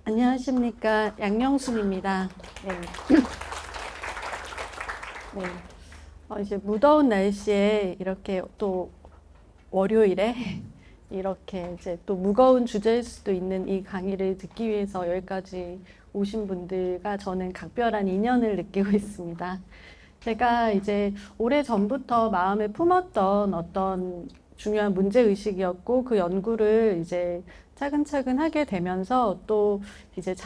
안녕하십니까. 양영순입니다. 네. 네. 이제 무더운 날씨에 이렇게 또 월요일에 이렇게 이제 또 무거운 주제일 수도 있는 이 강의를 듣기 위해서 여기까지 오신 분들과 저는 각별한 인연을 느끼고 있습니다. 제가 이제 오래전부터 마음에 품었던 어떤 중요한 문제의식이었고 그 연구를 이제 차근차근 하게 되면서 또 이제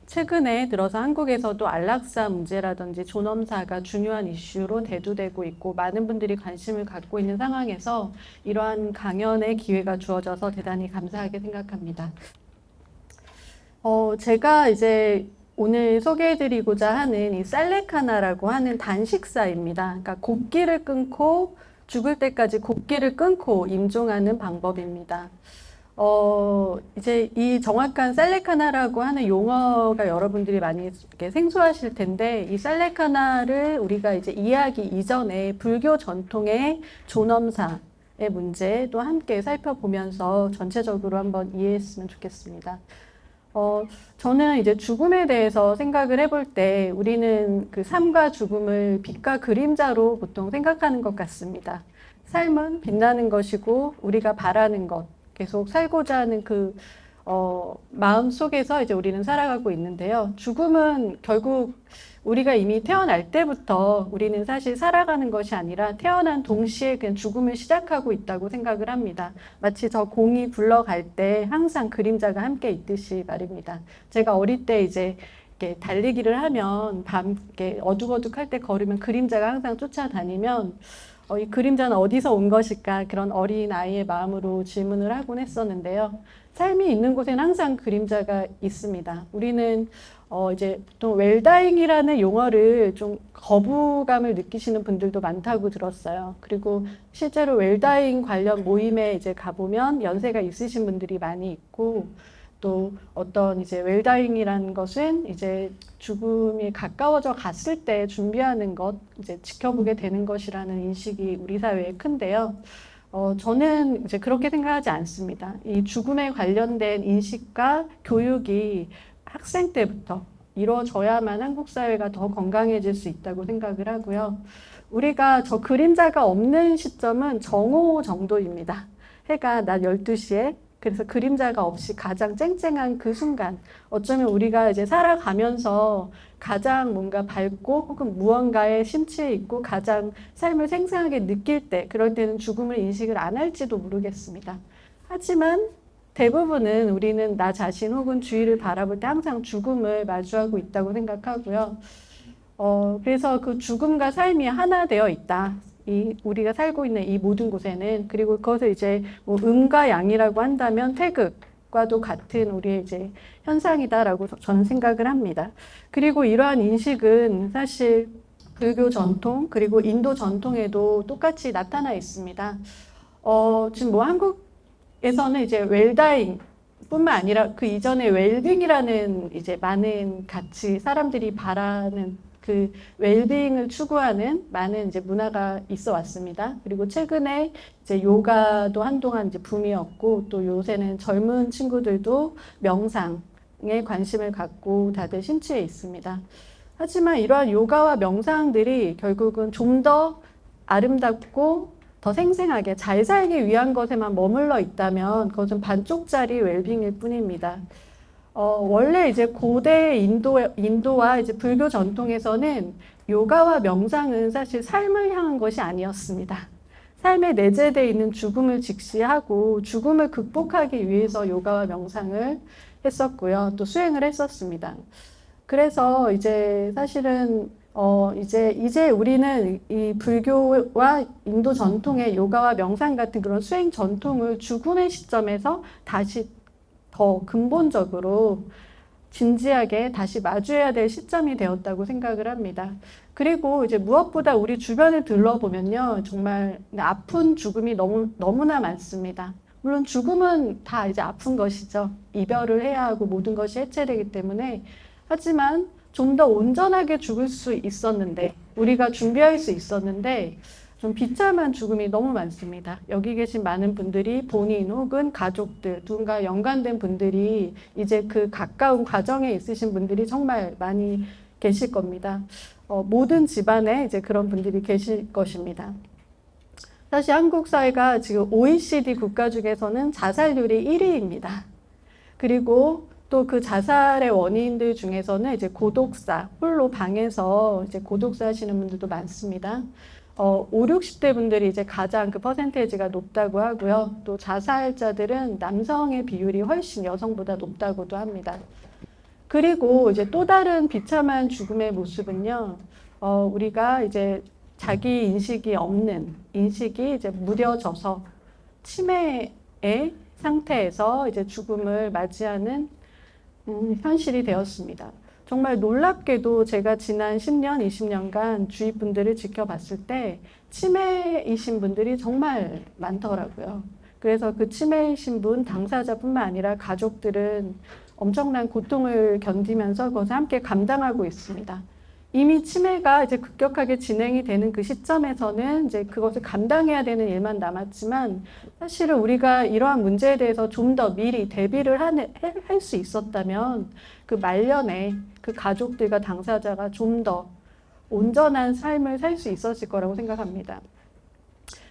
최근에 들어서 한국에서도 안락사 문제라든지 존엄사가 중요한 이슈로 대두되고 있고 많은 분들이 관심을 갖고 있는 상황에서 이러한 강연의 기회가 주어져서 대단히 감사하게 생각합니다. 제가 이제 오늘 소개해드리고자 하는 이 살레카나라고 하는 단식사입니다. 그러니까 곡기를 끊고 죽을 때까지 곡기를 끊고 임종하는 방법입니다. 이제 이 정확한 살레카나라고 하는 용어가 여러분들이 많이 이렇게 생소하실 텐데, 이 살레카나를 우리가 이제 이해하기 이전에 불교 전통의 존엄사의 문제도 함께 살펴보면서 전체적으로 한번 이해했으면 좋겠습니다. 저는 이제 죽음에 대해서 생각을 해볼 때 우리는 그 삶과 죽음을 빛과 그림자로 보통 생각하는 것 같습니다. 삶은 빛나는 것이고 우리가 바라는 것, 계속 살고자 하는 그 마음 속에서 이제 우리는 살아가고 있는데요. 죽음은 결국 우리가 이미 태어날 때부터 우리는 사실 살아가는 것이 아니라 태어난 동시에 그냥 죽음을 시작하고 있다고 생각을 합니다. 마치 저 공이 굴러갈 때 항상 그림자가 함께 있듯이 말입니다. 제가 어릴 때 이제 이렇게 달리기를 하면 밤 이렇게 어둑어둑할 때 걸으면 그림자가 항상 쫓아다니면 이 그림자는 어디서 온 것일까? 그런 어린 아이의 마음으로 질문을 하곤 했었는데요. 삶이 있는 곳에는 항상 그림자가 있습니다. 우리는 이제 보통 웰다잉이라는 용어를 좀 거부감을 느끼시는 분들도 많다고 들었어요. 그리고 실제로 웰다잉 관련 모임에 이제 가보면 연세가 있으신 분들이 많이 있고, 또 어떤 이제 웰다잉이라는 것은 이제 죽음이 가까워져 갔을 때 준비하는 것, 이제 지켜보게 되는 것이라는 인식이 우리 사회에 큰데요. 저는 이제 그렇게 생각하지 않습니다. 이 죽음에 관련된 인식과 교육이 학생 때부터 이루어져야만 한국 사회가 더 건강해질 수 있다고 생각을 하고요. 우리가 저 그림자가 없는 시점은 정오 정도입니다. 해가 낮 12시에 그래서 그림자가 없이 가장 쨍쨍한 그 순간, 어쩌면 우리가 이제 살아가면서 가장 뭔가 밝고 혹은 무언가에 심취해 있고 가장 삶을 생생하게 느낄 때, 그럴 때는 죽음을 인식을 안 할지도 모르겠습니다. 하지만 대부분은 우리는 나 자신 혹은 주위를 바라볼 때 항상 죽음을 마주하고 있다고 생각하고요. 그래서 그 죽음과 삶이 하나 되어 있다. 우리가 살고 있는 이 모든 곳에는, 그리고 그것을 이제 뭐 음과 양이라고 한다면 태극과도 같은 우리의 이제 현상이다라고 저는 생각을 합니다. 그리고 이러한 인식은 사실 불교 전통 그리고 인도 전통에도 똑같이 나타나 있습니다. 지금 뭐 한국에서는 이제 웰다잉 뿐만 아니라 그 이전에 웰빙이라는 이제 많은 같이 사람들이 바라는 그 웰빙을 추구하는 많은 이제 문화가 있어 왔습니다. 그리고 최근에 이제 요가도 한동안 이제 붐이었고, 또 요새는 젊은 친구들도 명상에 관심을 갖고 다들 심취해 있습니다. 하지만 이러한 요가와 명상들이 결국은 좀 더 아름답고 더 생생하게 잘 살기 위한 것에만 머물러 있다면 그것은 반쪽짜리 웰빙일 뿐입니다. 원래 이제 고대 인도와 이제 불교 전통에서는 요가와 명상은 사실 삶을 향한 것이 아니었습니다. 삶에 내재되어 있는 죽음을 직시하고 죽음을 극복하기 위해서 요가와 명상을 했었고요. 또 수행을 했었습니다. 그래서 이제 사실은 이제 우리는 이 불교와 인도 전통의 요가와 명상 같은 그런 수행 전통을 죽음의 시점에서 다시 더 근본적으로 진지하게 다시 마주해야 될 시점이 되었다고 생각을 합니다. 그리고 이제 무엇보다 우리 주변을 둘러보면요, 정말 아픈 죽음이 너무나 많습니다. 물론 죽음은 다 이제 아픈 것이죠. 이별을 해야 하고 모든 것이 해체되기 때문에. 하지만 좀 더 온전하게 죽을 수 있었는데, 우리가 준비할 수 있었는데, 좀 비참한 죽음이 너무 많습니다. 여기 계신 많은 분들이 본인 혹은 가족들, 누군가 연관된 분들이 이제 그 가까운 과정에 있으신 분들이 정말 많이 계실 겁니다. 모든 집안에 이제 그런 분들이 계실 것입니다. 사실 한국 사회가 지금 OECD 국가 중에서는 자살률이 1위입니다. 그리고 또 그 자살의 원인들 중에서는 이제 고독사, 홀로 방에서 이제 고독사 하시는 분들도 많습니다. 5, 60대 분들이 이제 가장 그 퍼센테이지가 높다고 하고요. 또 자살자들은 남성의 비율이 훨씬 여성보다 높다고도 합니다. 그리고 이제 또 다른 비참한 죽음의 모습은요, 우리가 이제 자기 인식이 없는 인식이 이제 무뎌져서 치매의 상태에서 이제 죽음을 맞이하는 현실이 되었습니다. 정말 놀랍게도 제가 지난 10년, 20년간 주위 분들을 지켜봤을 때 치매이신 분들이 정말 많더라고요. 그래서 그 치매이신 분, 당사자뿐만 아니라 가족들은 엄청난 고통을 견디면서 그것을 함께 감당하고 있습니다. 이미 치매가 이제 급격하게 진행이 되는 그 시점에서는 이제 그것을 감당해야 되는 일만 남았지만 사실은 우리가 이러한 문제에 대해서 좀 더 미리 대비를 할 수 있었다면 그 말년에 그 가족들과 당사자가 좀 더 온전한 삶을 살 수 있었을 거라고 생각합니다.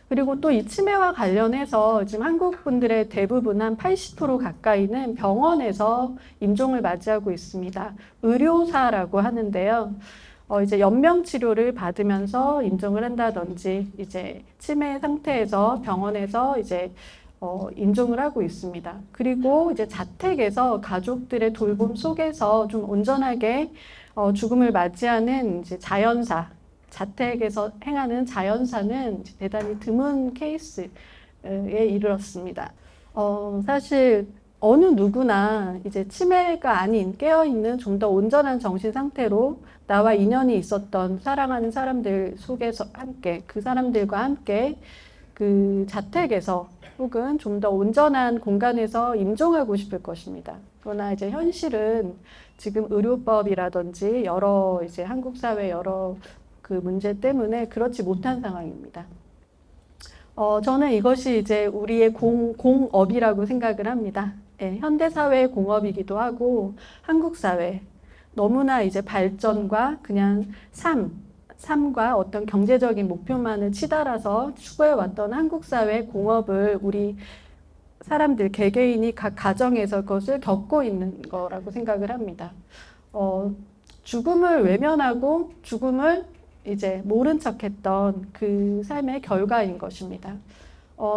그리고 또 이 치매와 관련해서 지금 한국 분들의 대부분 한 80% 가까이는 병원에서 임종을 맞이하고 있습니다. 의료사라고 하는데요. 이제 연명 치료를 받으면서 임종을 한다든지 이제 치매 상태에서 병원에서 이제 임종을 하고 있습니다. 그리고 이제 자택에서 가족들의 돌봄 속에서 좀 온전하게 죽음을 맞이하는 이제 자연사, 자택에서 행하는 자연사는 대단히 드문 케이스에 이르렀습니다. 사실 어느 누구나 이제 치매가 아닌 깨어있는 좀 더 온전한 정신 상태로 나와 인연이 있었던 사랑하는 사람들 속에서 함께 그 사람들과 함께 그 자택에서 혹은 좀 더 온전한 공간에서 임종하고 싶을 것입니다. 그러나 이제 현실은 지금 의료법이라든지 여러 이제 한국 사회 여러 그 문제 때문에 그렇지 못한 상황입니다. 저는 이것이 이제 우리의 공업이라고 생각을 합니다. 예, 현대사회의 공업이기도 하고 한국 사회 너무나 이제 발전과 그냥 삶과 어떤 경제적인 목표만을 치달아서 추구해왔던 한국 사회의 공업을 우리 사람들 개개인이 각 가정에서 그것을 겪고 있는 거라고 생각을 합니다. 죽음을 외면하고 죽음을 이제 모른 척했던 그 삶의 결과인 것입니다.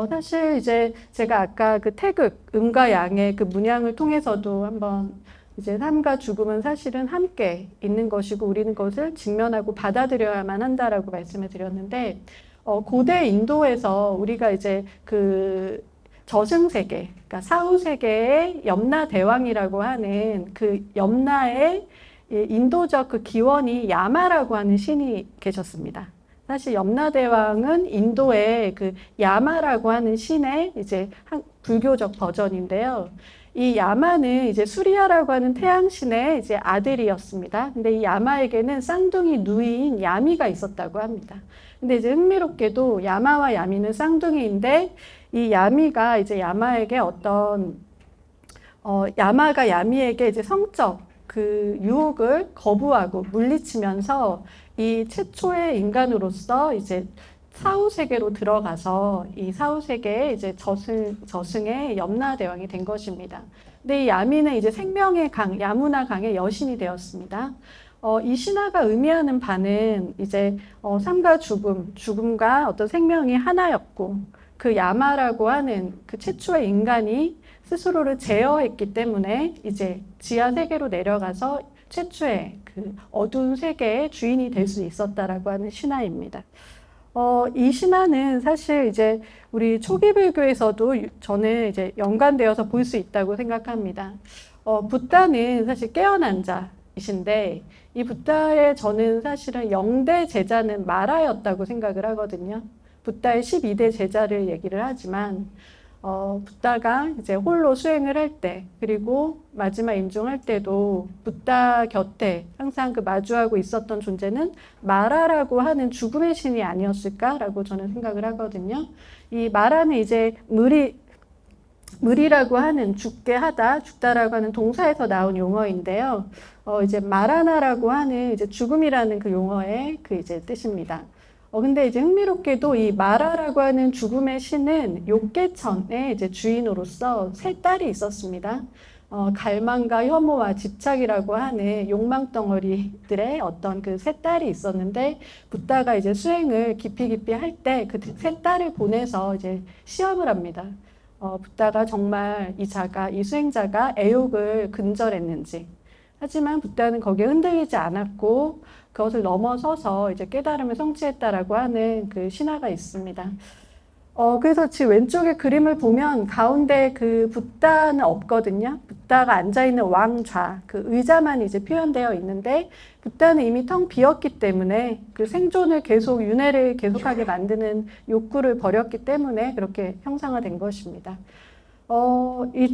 사실 이제 제가 아까 그 태극, 음과 양의 그 문양을 통해서도 한번 이제 삶과 죽음은 사실은 함께 있는 것이고 우리는 그것을 직면하고 받아들여야만 한다라고 말씀을 드렸는데, 고대 인도에서 우리가 이제 그 저승세계, 그러니까 사후세계의 염라대왕이라고 하는 그 염라의 인도적 그 기원이 야마라고 하는 신이 계셨습니다. 사실 염라대왕은 인도의 그 야마라고 하는 신의 이제 불교적 버전인데요. 이 야마는 이제 수리아라고 하는 태양신의 이제 아들이었습니다. 근데 이 야마에게는 쌍둥이 누이인 야미가 있었다고 합니다. 근데 이제 흥미롭게도 야마와 야미는 쌍둥이인데 이 야미가 이제 야마에게 야마가 야미에게 이제 성적 그 유혹을 거부하고 물리치면서 이 최초의 인간으로서 이제 사후세계로 들어가서 이 사후세계에 이제 저승의 염라대왕이 된 것입니다. 근데 이 야미는 이제 생명의 강, 야무나 강의 여신이 되었습니다. 이 신화가 의미하는 바는 이제 삶과 죽음과 어떤 생명이 하나였고 그 야마라고 하는 그 최초의 인간이 스스로를 제어했기 때문에 이제 지하 세계로 내려가서 최초의 그 어두운 세계의 주인이 될 수 있었다라고 하는 신화입니다. 이 신화는 사실 이제 우리 초기 불교에서도 저는 이제 연관되어서 볼 수 있다고 생각합니다. 붓다는 사실 깨어난 자이신데 이 붓다의 저는 사실은 영대 제자는 마라였다고 생각을 하거든요. 붓다의 12대 제자를 얘기를 하지만 붓다가 이제 홀로 수행을 할 때, 그리고 마지막 임종할 때도 붓다 곁에 항상 그 마주하고 있었던 존재는 마라라고 하는 죽음의 신이 아니었을까라고 저는 생각을 하거든요. 이 마라는 이제 물이라고 하는 죽게 하다, 죽다라고 하는 동사에서 나온 용어인데요. 이제 마라나라고 하는 이제 죽음이라는 그 용어의 그 이제 뜻입니다. 근데 이제 흥미롭게도 이 마라라고 하는 죽음의 신은 욕계천의 이제 주인으로서 세 딸이 있었습니다. 갈망과 혐오와 집착이라고 하는 욕망 덩어리들의 어떤 그 세 딸이 있었는데, 붓다가 이제 수행을 깊이 할 때 그 세 딸을 보내서 이제 시험을 합니다. 붓다가 정말 이 수행자가 애욕을 근절했는지. 하지만 붓다는 거기에 흔들리지 않았고 그것을 넘어서서 이제 깨달음을 성취했다라고 하는 그 신화가 있습니다. 그래서 지금 왼쪽에 그림을 보면 가운데 그 붓다는 없거든요. 붓다가 앉아있는 왕좌, 그 의자만 이제 표현되어 있는데, 붓다는 이미 텅 비었기 때문에 그 생존을 윤회를 계속하게 만드는 욕구를 버렸기 때문에 그렇게 형상화된 것입니다. 이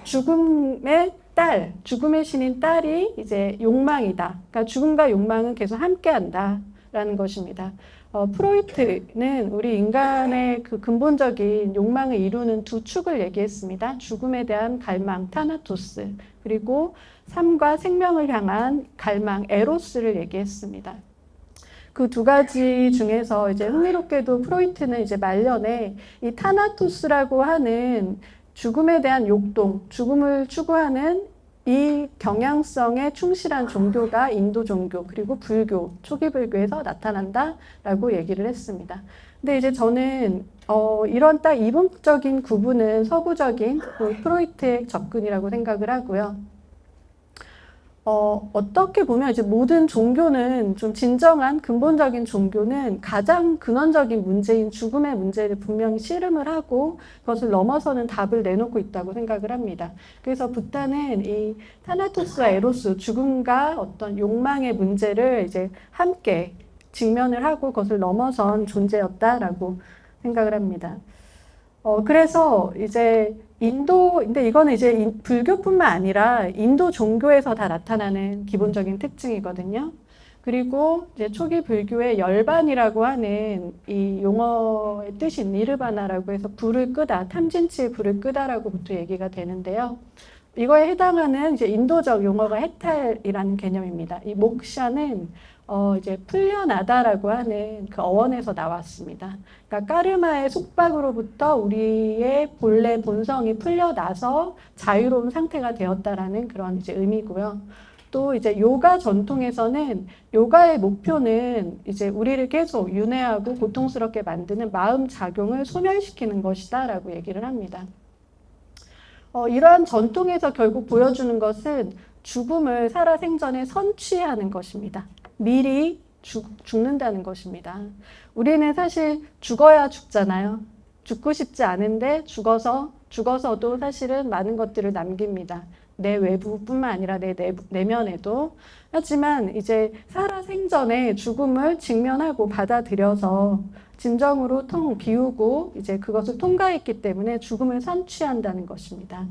죽음의 딸, 죽음의 신인 딸이 이제 욕망이다. 그러니까 죽음과 욕망은 계속 함께한다라는 것입니다. 프로이트는 우리 인간의 그 근본적인 욕망을 이루는 두 축을 얘기했습니다. 죽음에 대한 갈망, 타나토스, 그리고 삶과 생명을 향한 갈망, 에로스를 얘기했습니다. 그 두 가지 중에서 이제 흥미롭게도 프로이트는 이제 말년에 이 타나토스라고 하는 죽음에 대한 욕동, 죽음을 추구하는 이 경향성에 충실한 종교가 인도 종교, 그리고 불교, 초기 불교에서 나타난다라고 얘기를 했습니다. 근데 이제 저는 이런 딱 이분적인 구분은 서구적인 프로이트의 접근이라고 생각을 하고요. 어떻게 보면 이제 모든 종교는 좀 진정한 근본적인 종교는 가장 근원적인 문제인 죽음의 문제를 분명히 씨름을 하고 그것을 넘어서는 답을 내놓고 있다고 생각을 합니다. 그래서 붓다는 이 타나토스와 에로스, 죽음과 어떤 욕망의 문제를 이제 함께 직면을 하고 그것을 넘어선 존재였다라고 생각을 합니다. 그래서 이제 근데 이거는 이제 불교뿐만 아니라 인도 종교에서 다 나타나는 기본적인 특징이거든요. 그리고 이제 초기 불교의 열반이라고 하는 이 용어의 뜻인 니르바나라고 해서 불을 끄다, 탐진치의 불을 끄다라고부터 얘기가 되는데요. 이거에 해당하는 이제 인도적 용어가 해탈이라는 개념입니다. 이 목샤는 이제 풀려나다라고 하는 그 어원에서 나왔습니다. 그러니까 까르마의 속박으로부터 우리의 본래 본성이 풀려나서 자유로운 상태가 되었다라는 그런 이제 의미고요. 또 이제 요가 전통에서는 요가의 목표는 이제 우리를 계속 윤회하고 고통스럽게 만드는 마음 작용을 소멸시키는 것이다라고 얘기를 합니다. 이러한 전통에서 결국 보여주는 것은 죽음을 살아생전에 선취하는 것입니다. 미리 죽는다는 것입니다. 우리는 사실 죽어야 죽잖아요. 죽고 싶지 않은데 죽어서도 사실은 많은 것들을 남깁니다. 내 외부뿐만 아니라 내 내면에도. 하지만 이제 살아생전에 죽음을 직면하고 받아들여서 진정으로 텅 비우고 이제 그것을 통과했기 때문에 죽음을 선취한다는 것입니다.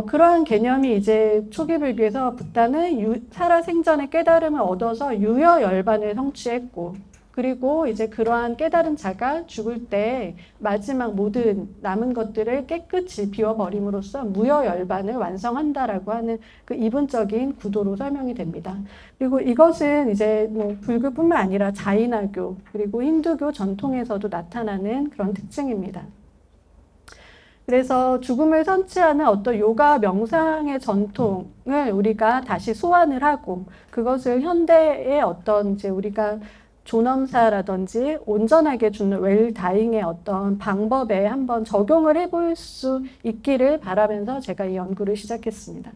그러한 개념이 이제 초기 불교에서 붓다는 살아생전의 깨달음을 얻어서 유여열반을 성취했고, 그리고 이제 그러한 깨달은 자가 죽을 때 마지막 모든 남은 것들을 깨끗이 비워버림으로써 무여열반을 완성한다라고 하는 그 이분적인 구도로 설명이 됩니다. 그리고 이것은 이제 뭐 불교뿐만 아니라 자이나교 그리고 힌두교 전통에서도 나타나는 그런 특징입니다. 그래서 죽음을 선취하는 어떤 요가 명상의 전통을 우리가 다시 소환을 하고 그것을 현대의 어떤 이제 우리가 존엄사라든지 온전하게 죽는 웰다잉의 어떤 방법에 한번 적용을 해볼 수 있기를 바라면서 제가 이 연구를 시작했습니다.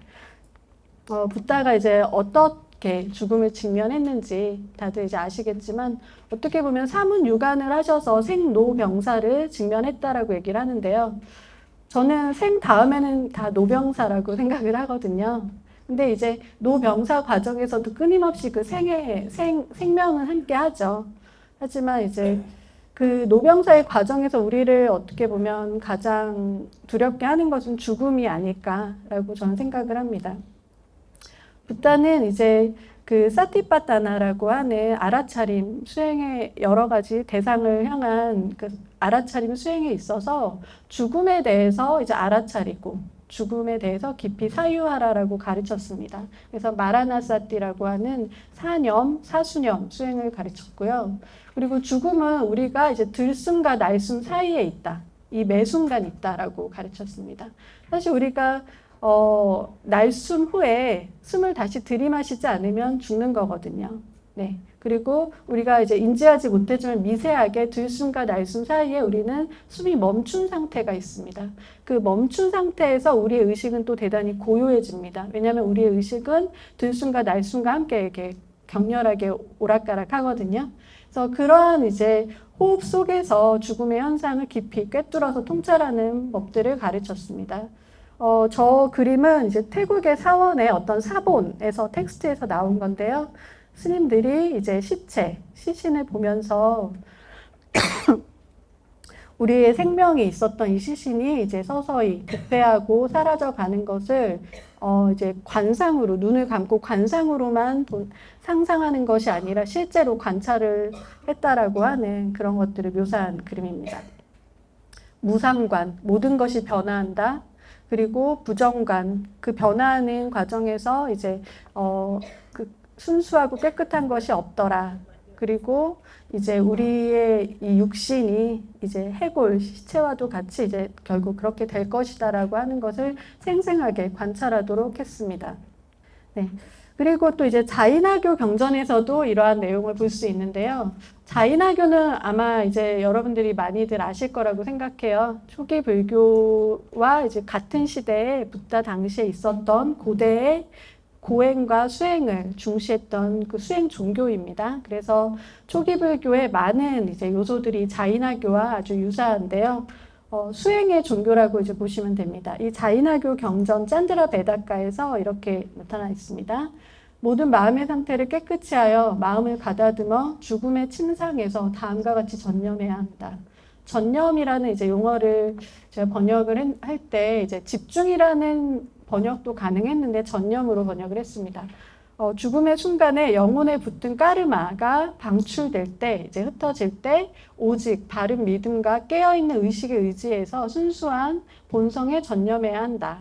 붓다가 이제 어떻게 죽음을 직면했는지 다들 이제 아시겠지만 어떻게 보면 사문유관을 하셔서 생로병사를 직면했다라고 얘기를 하는데요. 저는 생 다음에는 다 노병사라고 생각을 하거든요. 근데 이제 노병사 과정에서도 끊임없이 그 생명은 함께 하죠. 하지만 이제 그 노병사의 과정에서 우리를 어떻게 보면 가장 두렵게 하는 것은 죽음이 아닐까라고 저는 생각을 합니다. 붓다는 이제 그 사티파타나라고 하는 알아차림 수행의 여러 가지 대상을 향한 그 알아차림 수행에 있어서 죽음에 대해서 이제 알아차리고 죽음에 대해서 깊이 사유하라라고 가르쳤습니다. 그래서 마라나사티라고 하는 사념, 사수념 수행을 가르쳤고요. 그리고 죽음은 우리가 이제 들숨과 날숨 사이에 있다. 이 매 순간 있다라고 가르쳤습니다. 사실 우리가 날숨 후에 숨을 다시 들이마시지 않으면 죽는 거거든요. 네. 그리고 우리가 이제 인지하지 못했지만 미세하게 들숨과 날숨 사이에 우리는 숨이 멈춘 상태가 있습니다. 그 멈춘 상태에서 우리의 의식은 또 대단히 고요해집니다. 왜냐하면 우리의 의식은 들숨과 날숨과 함께 이렇게 격렬하게 오락가락 하거든요. 그래서 그러한 이제 호흡 속에서 죽음의 현상을 깊이 꿰뚫어서 통찰하는 법들을 가르쳤습니다. 저 그림은 이제 태국의 사원의 어떤 사본에서 텍스트에서 나온 건데요. 스님들이 이제 시신을 보면서 우리의 생명이 있었던 이 시신이 이제 서서히 부패하고 사라져 가는 것을 이제 관상으로, 눈을 감고 관상으로만 상상하는 것이 아니라 실제로 관찰을 했다라고 하는 그런 것들을 묘사한 그림입니다. 무상관, 모든 것이 변화한다. 그리고 부정관, 그 변화하는 과정에서 이제 그 순수하고 깨끗한 것이 없더라. 그리고 이제 우리의 이 육신이 이제 해골, 시체와도 같이 이제 결국 그렇게 될 것이다라고 하는 것을 생생하게 관찰하도록 했습니다. 네. 그리고 또 이제 자인화교 경전에서도 이러한 내용을 볼 수 있는데요. 자인화교는 아마 이제 여러분들이 많이들 아실 거라고 생각해요. 초기 불교와 이제 같은 시대에 붓다 당시에 있었던 고대의 고행과 수행을 중시했던 그 수행 종교입니다. 그래서 초기 불교의 많은 이제 요소들이 자인화교와 아주 유사한데요. 수행의 종교라고 이제 보시면 됩니다. 이 자인화교 경전 짠드라 베다카에서 이렇게 나타나 있습니다. 모든 마음의 상태를 깨끗이 하여 마음을 가다듬어 죽음의 침상에서 다음과 같이 전념해야 한다. 전념이라는 이제 용어를 제가 번역을 할 때 이제 집중이라는 번역도 가능했는데 전념으로 번역을 했습니다. 죽음의 순간에 영혼에 붙은 까르마가 방출될 때, 이제 흩어질 때 오직 바른 믿음과 깨어있는 의식에 의지해서 순수한 본성에 전념해야 한다.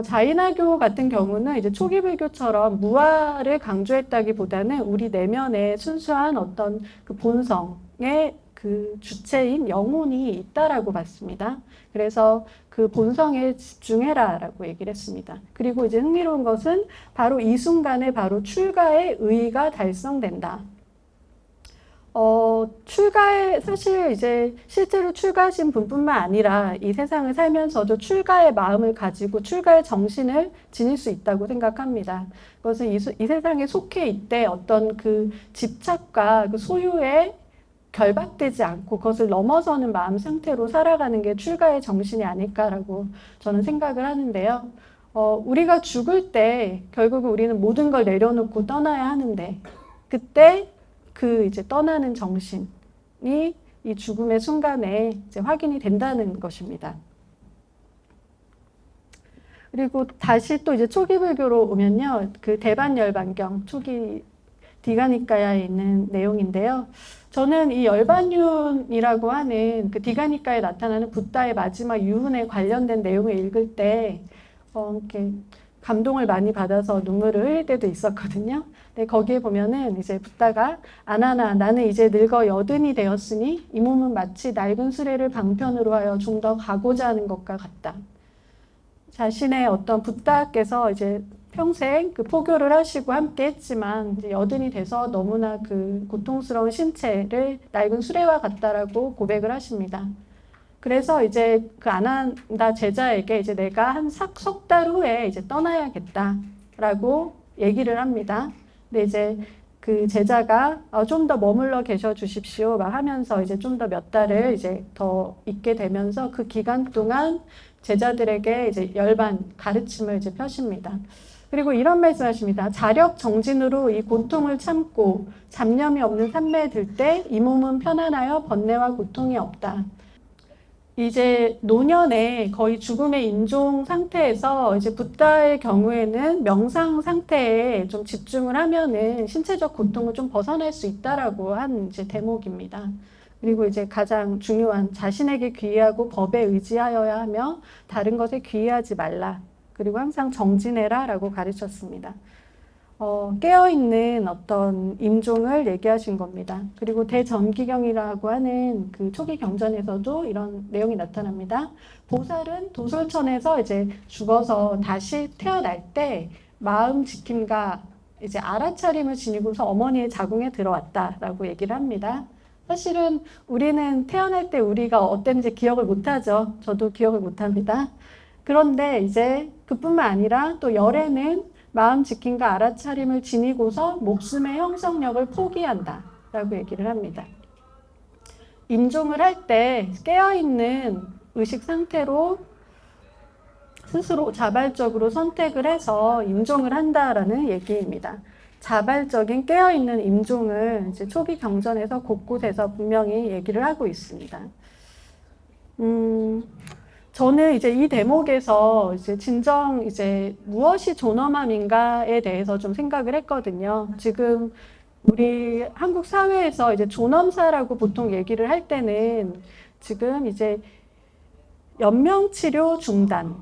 자인화교 같은 경우는 이제 초기 불교처럼 무아를 강조했다기보다는 우리 내면에 순수한 어떤 그 본성의 그 주체인 영혼이 있다라고 봤습니다. 그래서 그 본성에 집중해라라고 얘기를 했습니다. 그리고 이제 흥미로운 것은 바로 이 순간에 바로 출가의 의의가 달성된다. 출가에 사실 이제 실제로 출가하신 분뿐만 아니라 이 세상을 살면서도 출가의 마음을 가지고 출가의 정신을 지닐 수 있다고 생각합니다. 그것은 이 세상에 속해 있되 어떤 그 집착과 그 소유에 결박되지 않고 그것을 넘어서는 마음 상태로 살아가는 게 출가의 정신이 아닐까라고 저는 생각을 하는데요. 우리가 죽을 때 결국은 우리는 모든 걸 내려놓고 떠나야 하는데 그때 그 이제 떠나는 정신이 이 죽음의 순간에 이제 확인이 된다는 것입니다. 그리고 다시 또 이제 초기 불교로 오면요, 그 대반열반경 초기 디가니카야에 있는 내용인데요. 저는 이 열반윤이라고 하는 그 디가니카에 나타나는 붓다의 마지막 유훈에 관련된 내용을 읽을 때 이렇게 감동을 많이 받아서 눈물을 흘릴 때도 있었거든요. 근데 거기에 보면은 이제 붓다가 아나나 나는 이제 늙어 여든이 되었으니 이 몸은 마치 낡은 수레를 방편으로 하여 좀 더 가고자 하는 것과 같다. 자신의 어떤 붓다께서 이제 평생 그 포교를 하시고 함께 했지만 이제 여든이 돼서 너무나 그 고통스러운 신체를 낡은 수레와 같다라고 고백을 하십니다. 그래서 이제 그 아난다 제자에게 이제 내가 한 석 달 후에 이제 떠나야겠다라고 얘기를 합니다. 근데 이제 그 제자가 좀 더 머물러 계셔 주십시오 막 하면서 이제 좀 더 몇 달을 이제 더 있게 되면서 그 기간 동안 제자들에게 이제 열반 가르침을 이제 펴십니다. 그리고 이런 말씀하십니다. 자력 정진으로 이 고통을 참고 잡념이 없는 삶에 들 때 이 몸은 편안하여 번뇌와 고통이 없다. 이제 노년에 거의 죽음의 임종 상태에서 이제 붓다의 경우에는 명상 상태에 좀 집중을 하면은 신체적 고통을 좀 벗어날 수 있다라고 한 이제 대목입니다. 그리고 이제 가장 중요한 자신에게 귀의하고 법에 의지하여야 하며 다른 것에 귀의하지 말라. 그리고 항상 정진해라라고 가르쳤습니다. 깨어있는 어떤 임종을 얘기하신 겁니다. 그리고 대점기경이라고 하는 그 초기 경전에서도 이런 내용이 나타납니다. 보살은 도솔천에서 이제 죽어서 다시 태어날 때 마음 지킴과 이제 알아차림을 지니고서 어머니의 자궁에 들어왔다라고 얘기를 합니다. 사실은 우리는 태어날 때 우리가 어땠는지 기억을 못하죠. 저도 기억을 못합니다. 그런데 이제 그뿐만 아니라 또 열에는 마음 지킴과 알아차림을 지니고서 목숨의 형성력을 포기한다 라고 얘기를 합니다. 임종을 할 때 깨어있는 의식 상태로 스스로 자발적으로 선택을 해서 임종을 한다라는 얘기입니다. 자발적인 깨어있는 임종을 이제 초기 경전에서 곳곳에서 분명히 얘기를 하고 있습니다. 저는 이제 이 대목에서 이제 진정 이제 무엇이 존엄함인가에 대해서 좀 생각을 했거든요. 지금 우리 한국 사회에서 이제 존엄사라고 보통 얘기를 할 때는 지금 이제 연명치료 중단.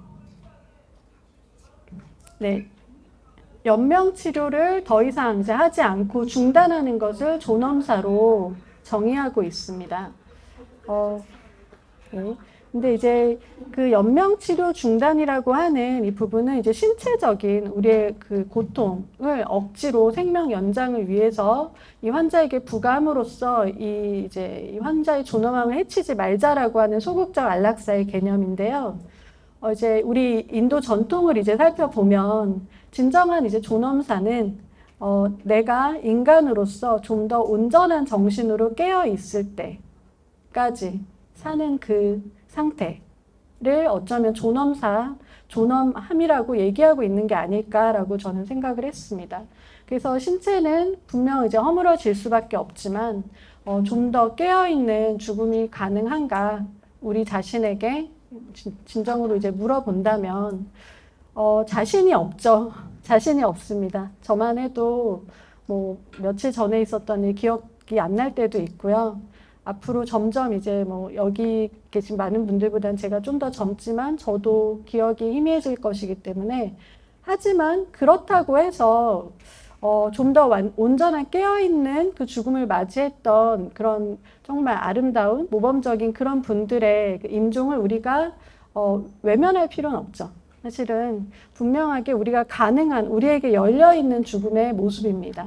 네. 연명치료를 더 이상 이제 하지 않고 중단하는 것을 존엄사로 정의하고 있습니다. 네. 근데 이제 그 연명치료 중단이라고 하는 이 부분은 이제 신체적인 우리의 그 고통을 억지로 생명 연장을 위해서 이 환자에게 부감으로써 이제 이 환자의 존엄함을 해치지 말자라고 하는 소극적 안락사의 개념인데요. 이제 우리 인도 전통을 이제 살펴보면 진정한 이제 존엄사는 내가 인간으로서 좀 더 온전한 정신으로 깨어 있을 때까지 사는 그 상태를 어쩌면 존엄함이라고 얘기하고 있는 게 아닐까라고 저는 생각을 했습니다. 그래서 신체는 분명 이제 허물어질 수밖에 없지만 좀 더 깨어있는 죽음이 가능한가 우리 자신에게 진정으로 이제 물어본다면 자신이 없죠. 자신이 없습니다. 저만 해도 뭐 며칠 전에 있었던 일 기억이 안 날 때도 있고요. 앞으로 점점 이제 뭐 여기 계신 많은 분들보다는 제가 좀 더 젊지만 저도 기억이 희미해질 것이기 때문에 하지만 그렇다고 해서 좀 더 온전한 깨어있는 그 죽음을 맞이했던 그런 정말 아름다운 모범적인 그런 분들의 그 임종을 우리가 외면할 필요는 없죠. 사실은 분명하게 우리가 가능한 우리에게 열려있는 죽음의 모습입니다.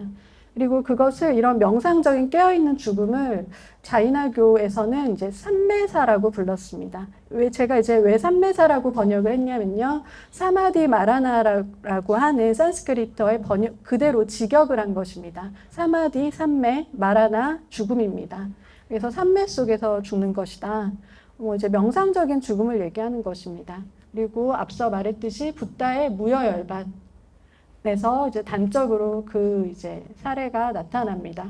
그리고 그것을 이런 명상적인 깨어있는 죽음을 자이나교에서는 이제 삼매사라고 불렀습니다. 제가 이제 왜 삼매사라고 번역을 했냐면요. 사마디 마라나라고 하는 산스크리트어의 번역 그대로 직역을 한 것입니다. 사마디, 삼매, 마라나, 죽음입니다. 그래서 삼매 속에서 죽는 것이다. 이제 명상적인 죽음을 얘기하는 것입니다. 그리고 앞서 말했듯이 붓다의 무여열반. 에서 이제 단적으로 그 이제 사례가 나타납니다.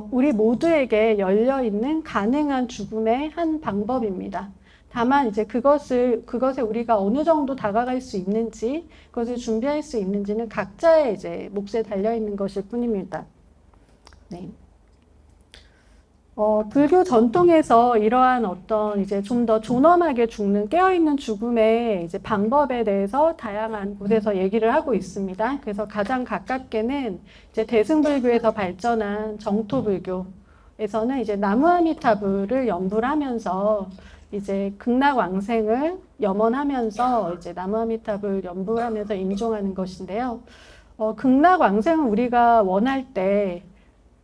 우리 모두에게 열려 있는 가능한 죽음의 한 방법입니다. 다만 이제 그것에 우리가 어느 정도 다가갈 수 있는지, 그것을 준비할 수 있는지는 각자의 이제 몫에 달려 있는 것일 뿐입니다. 네. 불교 전통에서 이러한 어떤 이제 좀 더 존엄하게 죽는 깨어있는 죽음의 이제 방법에 대해서 다양한 곳에서 얘기를 하고 있습니다. 그래서 가장 가깝게는 이제 대승불교에서 발전한 정토불교에서는 이제 나무아미타불을 연불 하면서 이제 극락왕생을 염원하면서 이제 나무아미타불 연불하면서 임종하는 것인데요. 극락왕생은 우리가 원할 때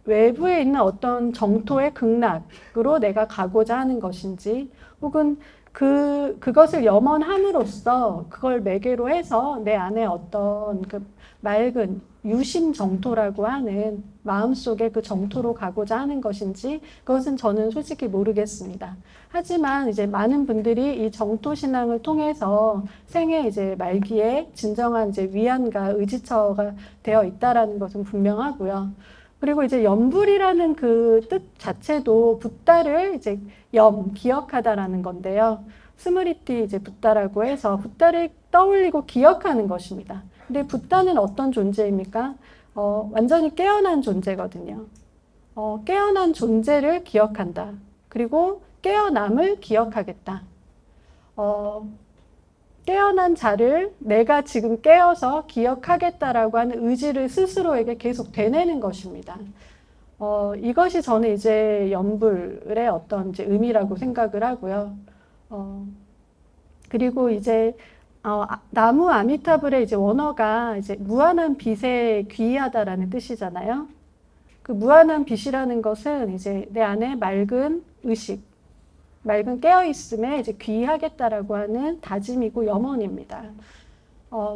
외부에 있는 어떤 정토의 극락으로 내가 가고자 하는 것인지 혹은 그것을 염원함으로써 그걸 매개로 해서 내 안에 어떤 그 맑은 유심 정토라고 하는 마음속에 그 정토로 가고자 하는 것인지 그것은 저는 솔직히 모르겠습니다. 하지만 이제 많은 분들이 이 정토 신앙을 통해서 생애 이제 말기에 진정한 이제 위안과 의지처가 되어 있다라는 것은 분명하고요. 그리고 이제 염불이라는 그 뜻 자체도 붓다를 이제 기억하다라는 건데요. 스므리티 이제 붓다라고 해서 붓다를 떠올리고 기억하는 것입니다. 근데 붓다는 어떤 존재입니까? 완전히 깨어난 존재거든요. 깨어난 존재를 기억한다. 그리고 깨어남을 기억하겠다. 깨어난 자를 내가 지금 깨어서 기억하겠다라고 하는 의지를 스스로에게 계속 되뇌는 것입니다. 이것이 저는 이제 염불의 어떤 이제 의미라고 생각을 하고요. 그리고 이제 나무 아미타불의 이제 원어가 이제 무한한 빛에 귀하다라는 뜻이잖아요. 그 무한한 빛이라는 것은 이제 내 안에 맑은 의식, 맑은 깨어있음에 이제 귀하겠다라고 하는 다짐이고 염원입니다.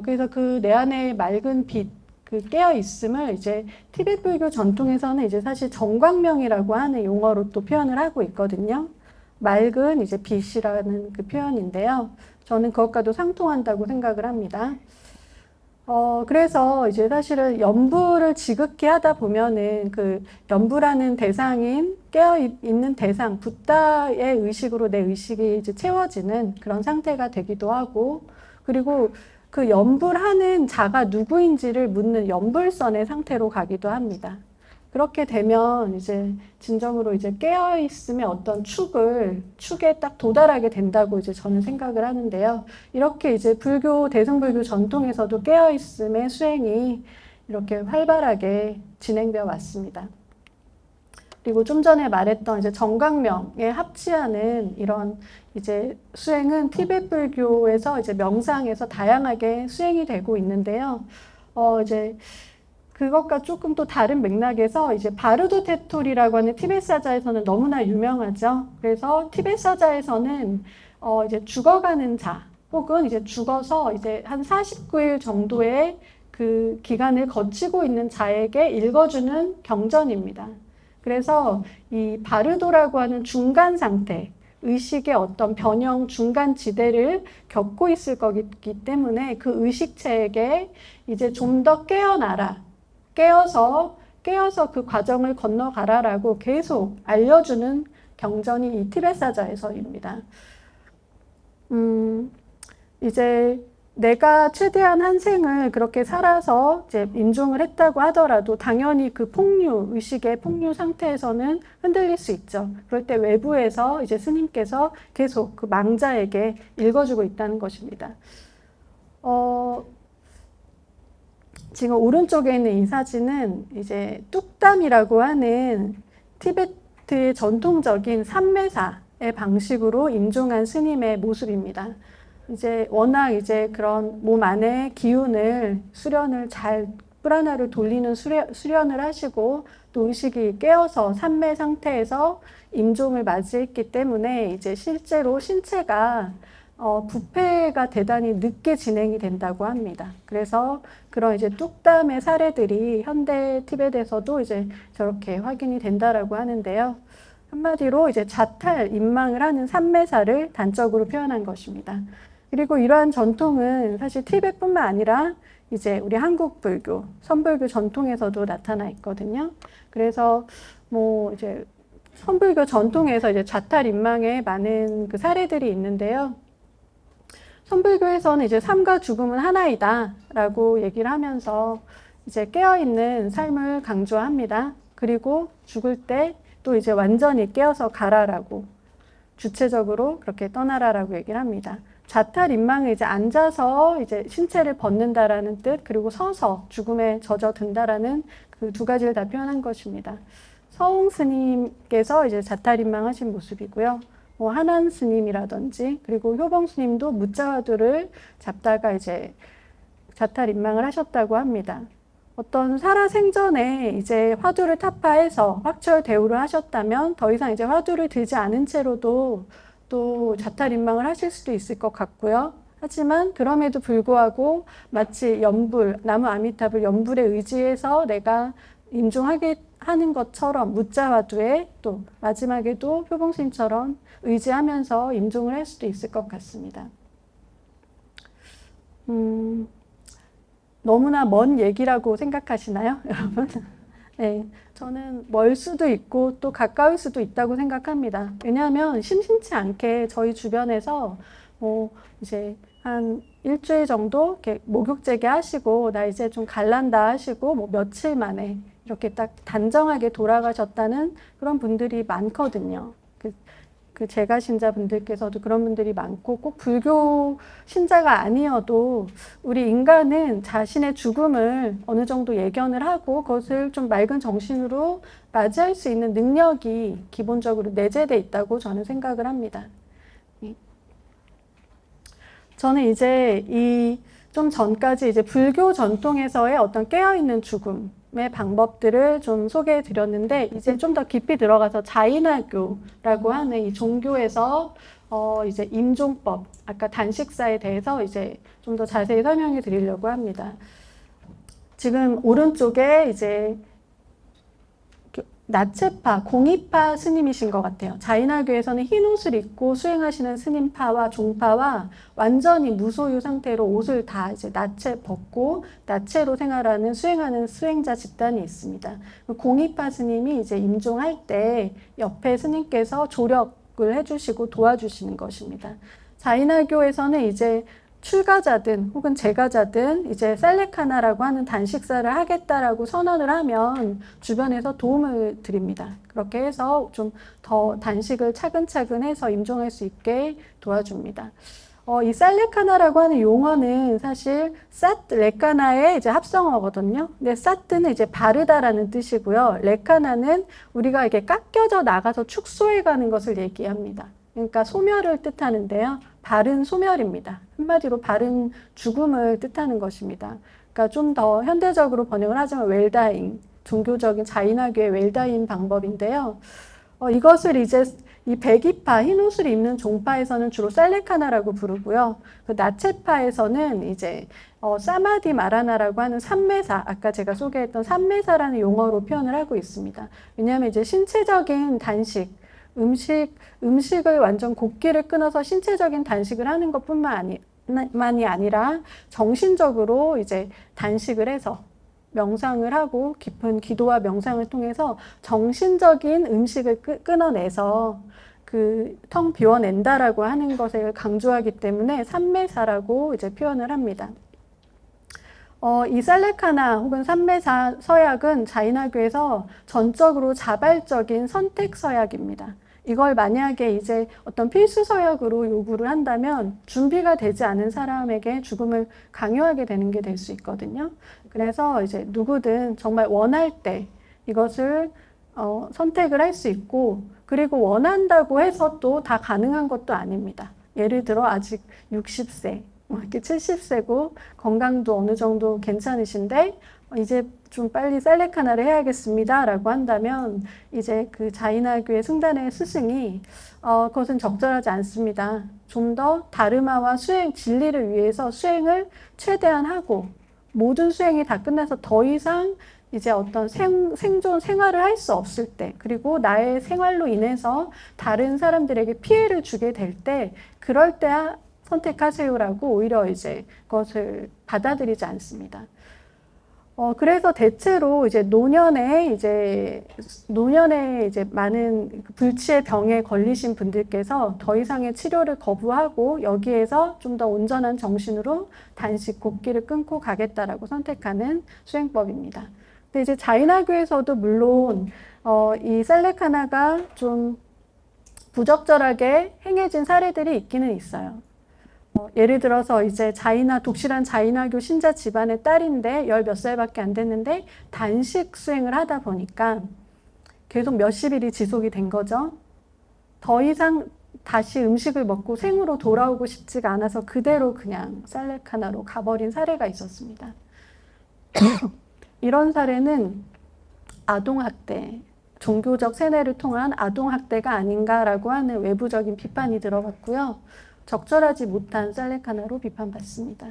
그래서 그 내 안에 맑은 빛, 그 깨어있음을 이제 티베트 불교 전통에서는 이제 사실 정광명이라고 하는 용어로 또 표현을 하고 있거든요. 맑은 이제 빛이라는 그 표현인데요. 저는 그것과도 상통한다고 생각을 합니다. 그래서 이제 사실은 염불을 지극히 하다 보면은 그 염불하는 대상인 깨어있는 대상, 붓다의 의식으로 내 의식이 이제 채워지는 그런 상태가 되기도 하고, 그리고 그 염불하는 자가 누구인지를 묻는 염불선의 상태로 가기도 합니다. 그렇게 되면 이제 진정으로 이제 깨어있음의 어떤 축에 딱 도달하게 된다고 이제 저는 생각을 하는데요. 이렇게 이제 대승불교 전통에서도 깨어있음의 수행이 이렇게 활발하게 진행되어 왔습니다. 그리고 좀 전에 말했던 이제 정광명에 합치하는 이런 이제 수행은 티베트 불교에서 이제 명상에서 다양하게 수행이 되고 있는데요. 이제 그것과 조금 또 다른 맥락에서 이제 바르도 테톨이라고 하는 티베트 사자에서는 너무나 유명하죠. 그래서 티베트 사자에서는 이제 죽어가는 자 혹은 이제 죽어서 이제 한 49일 정도의 그 기간을 거치고 있는 자에게 읽어주는 경전입니다. 그래서 이 바르도라고 하는 중간 상태, 의식의 어떤 변형 중간 지대를 겪고 있을 거기 때문에 그 의식체에게 이제 좀 더 깨어나라. 깨어서 그 과정을 건너가라라고 계속 알려주는 경전이 이 티베트 사자에서입니다. 이제 내가 최대한 한 생을 그렇게 살아서 이제 임종을 했다고 하더라도 당연히 그 의식의 폭류 상태에서는 흔들릴 수 있죠. 그럴 때 외부에서 이제 스님께서 계속 그 망자에게 읽어주고 있다는 것입니다. 지금 오른쪽에 있는 이 사진은 이제 뚝담이라고 하는 티베트의 전통적인 삼매사의 방식으로 임종한 스님의 모습입니다. 이제 워낙 이제 그런 몸 안에 기운을 수련을 잘 프라나를 돌리는 수련을 하시고 또 의식이 깨어서 삼매 상태에서 임종을 맞이했기 때문에 이제 실제로 신체가 부패가 대단히 늦게 진행이 된다고 합니다. 그래서 그런 이제 뚝담의 사례들이 현대 티베트에서도 이제 저렇게 확인이 된다라고 하는데요. 한마디로 이제 자탈, 임망을 하는 삼매사를 단적으로 표현한 것입니다. 그리고 이러한 전통은 사실 티베트뿐만 아니라 이제 우리 한국 불교, 선불교 전통에서도 나타나 있거든요. 그래서 뭐 이제 선불교 전통에서 이제 자탈, 임망의 많은 그 사례들이 있는데요. 선불교에서는 이제 삶과 죽음은 하나이다 라고 얘기를 하면서 이제 깨어있는 삶을 강조합니다. 그리고 죽을 때 또 이제 완전히 깨어서 가라라고 주체적으로 그렇게 떠나라라고 얘기를 합니다. 자탈 임망은 이제 앉아서 이제 신체를 벗는다라는 뜻, 그리고 서서 죽음에 젖어든다라는 그 두 가지를 다 표현한 것입니다. 서홍 스님께서 이제 자탈 임망하신 모습이고요. 뭐 한한 스님이라든지 그리고 효봉 스님도 무자화두를 잡다가 이제 자탈 임망을 하셨다고 합니다. 어떤 살아생전에 이제 화두를 타파해서 확철 대우를 하셨다면 더 이상 이제 화두를 들지 않은 채로도 또 자탈인망을 하실 수도 있을 것 같고요. 하지만 그럼에도 불구하고 마치 연불, 나무 아미타불 연불에 의지해서 내가 임종하게 하는 것처럼 무자화두에 또 마지막에도 표봉스님처럼 의지하면서 임종을 할 수도 있을 것 같습니다. 너무나 먼 얘기라고 생각하시나요, 여러분? 네, 저는 멀 수도 있고 또 가까울 수도 있다고 생각합니다. 왜냐하면 심심치 않게 저희 주변에서 이제 한 일주일 정도 이렇게 목욕제계 하시고 나 이제 좀 갈란다 하시고 며칠 만에 이렇게 딱 단정하게 돌아가셨다는 그런 분들이 많거든요. 그 제가 신자분들께서도 그런 분들이 많고 꼭 불교 신자가 아니어도 우리 인간은 자신의 죽음을 어느 정도 예견을 하고 그것을 좀 맑은 정신으로 맞이할 수 있는 능력이 기본적으로 내재되어 있다고 저는 생각을 합니다. 저는 이제 좀 전까지 이제 불교 전통에서의 어떤 깨어있는 죽음의 방법들을 좀 소개해 드렸는데, 이제 좀 더 깊이 들어가서 자인화교라고 하는 이 종교에서 이제 임종법, 아까 단식사에 대해서 이제 좀 더 자세히 설명해 드리려고 합니다. 지금 오른쪽에 이제 나체파, 공이파 스님이신 것 같아요. 자인화교에서는 흰 옷을 입고 수행하시는 스님파와 종파와 완전히 무소유 상태로 옷을 다 이제 나체 벗고 나체로 생활하는 수행하는 수행자 집단이 있습니다. 공이파 스님이 이제 임종할 때 옆에 스님께서 조력을 해주시고 도와주시는 것입니다. 자인화교에서는 이제 출가자든 혹은 재가자든 이제 셀레카나라고 하는 단식사를 하겠다라고 선언을 하면 주변에서 도움을 드립니다. 그렇게 해서 좀 더 단식을 차근차근 해서 임종할 수 있게 도와줍니다. 이 셀레카나라고 하는 용어는 사실 사트 레카나의 이제 합성어거든요. 근데 사트는 이제 바르다라는 뜻이고요. 레카나는 우리가 이렇게 깎여져 나가서 축소해 가는 것을 얘기합니다. 그러니까 소멸을 뜻하는데요. 바른 소멸입니다. 한마디로 바른 죽음을 뜻하는 것입니다. 그러니까 좀 더 현대적으로 번역을 하자면 웰다잉, 종교적인 자인화교의 웰다잉 방법인데요. 이것을 이제 이 백이파, 흰 옷을 입는 종파에서는 주로 셀레카나라고 부르고요. 그 나체파에서는 이제 사마디 마라나라고 하는 삼매사, 아까 제가 소개했던 삼매사라는 용어로 표현을 하고 있습니다. 왜냐하면 이제 신체적인 단식, 음식을 완전 곡기를 끊어서 신체적인 단식을 하는 것뿐만이 아니라 정신적으로 이제 단식을 해서 명상을 하고 깊은 기도와 명상을 통해서 정신적인 음식을 끊어내서 그 텅 비워낸다라고 하는 것을 강조하기 때문에 삼매사라고 이제 표현을 합니다. 이 셀레카나 혹은 삼매사 서약은 자인화교에서 전적으로 자발적인 선택 서약입니다. 이걸 만약에 이제 어떤 필수 서약으로 요구를 한다면 준비가 되지 않은 사람에게 죽음을 강요하게 되는 게 될 수 있거든요. 그래서 이제 누구든 정말 원할 때 이것을 선택을 할 수 있고, 그리고 원한다고 해서 또 다 가능한 것도 아닙니다. 예를 들어 아직 60세, 이렇게 70세고 건강도 어느 정도 괜찮으신데 이제 좀 빨리 셀레카나를 해야겠습니다 라고 한다면 이제 그 자인화교의 승단의 스승이 그것은 적절하지 않습니다. 좀 더 다르마와 수행, 진리를 위해서 수행을 최대한 하고 모든 수행이 다 끝나서 더 이상 이제 어떤 생존 생활을 할 수 없을 때, 그리고 나의 생활로 인해서 다른 사람들에게 피해를 주게 될 때, 그럴 때 선택하세요라고 오히려 이제 그것을 받아들이지 않습니다. 그래서 대체로 이제 노년에 이제 많은 불치의 병에 걸리신 분들께서 더 이상의 치료를 거부하고 여기에서 좀 더 온전한 정신으로 단식 곡기를 끊고 가겠다라고 선택하는 수행법입니다. 근데 이제 자인화교에서도 물론 이 셀레카나가 좀 부적절하게 행해진 사례들이 있기는 있어요. 예를 들어서 이제 독실한 자인화교 신자 집안의 딸인데 10몇 살밖에 안 됐는데 단식 수행을 하다 보니까 계속 몇십 일이 지속이 된 거죠. 더 이상 다시 음식을 먹고 생으로 돌아오고 싶지가 않아서 그대로 그냥 셀레카나로 가버린 사례가 있었습니다. 이런 사례는 아동학대, 종교적 세뇌를 통한 아동학대가 아닌가라고 하는 외부적인 비판이 들어갔고요. 적절하지 못한 살레카나로 비판받습니다.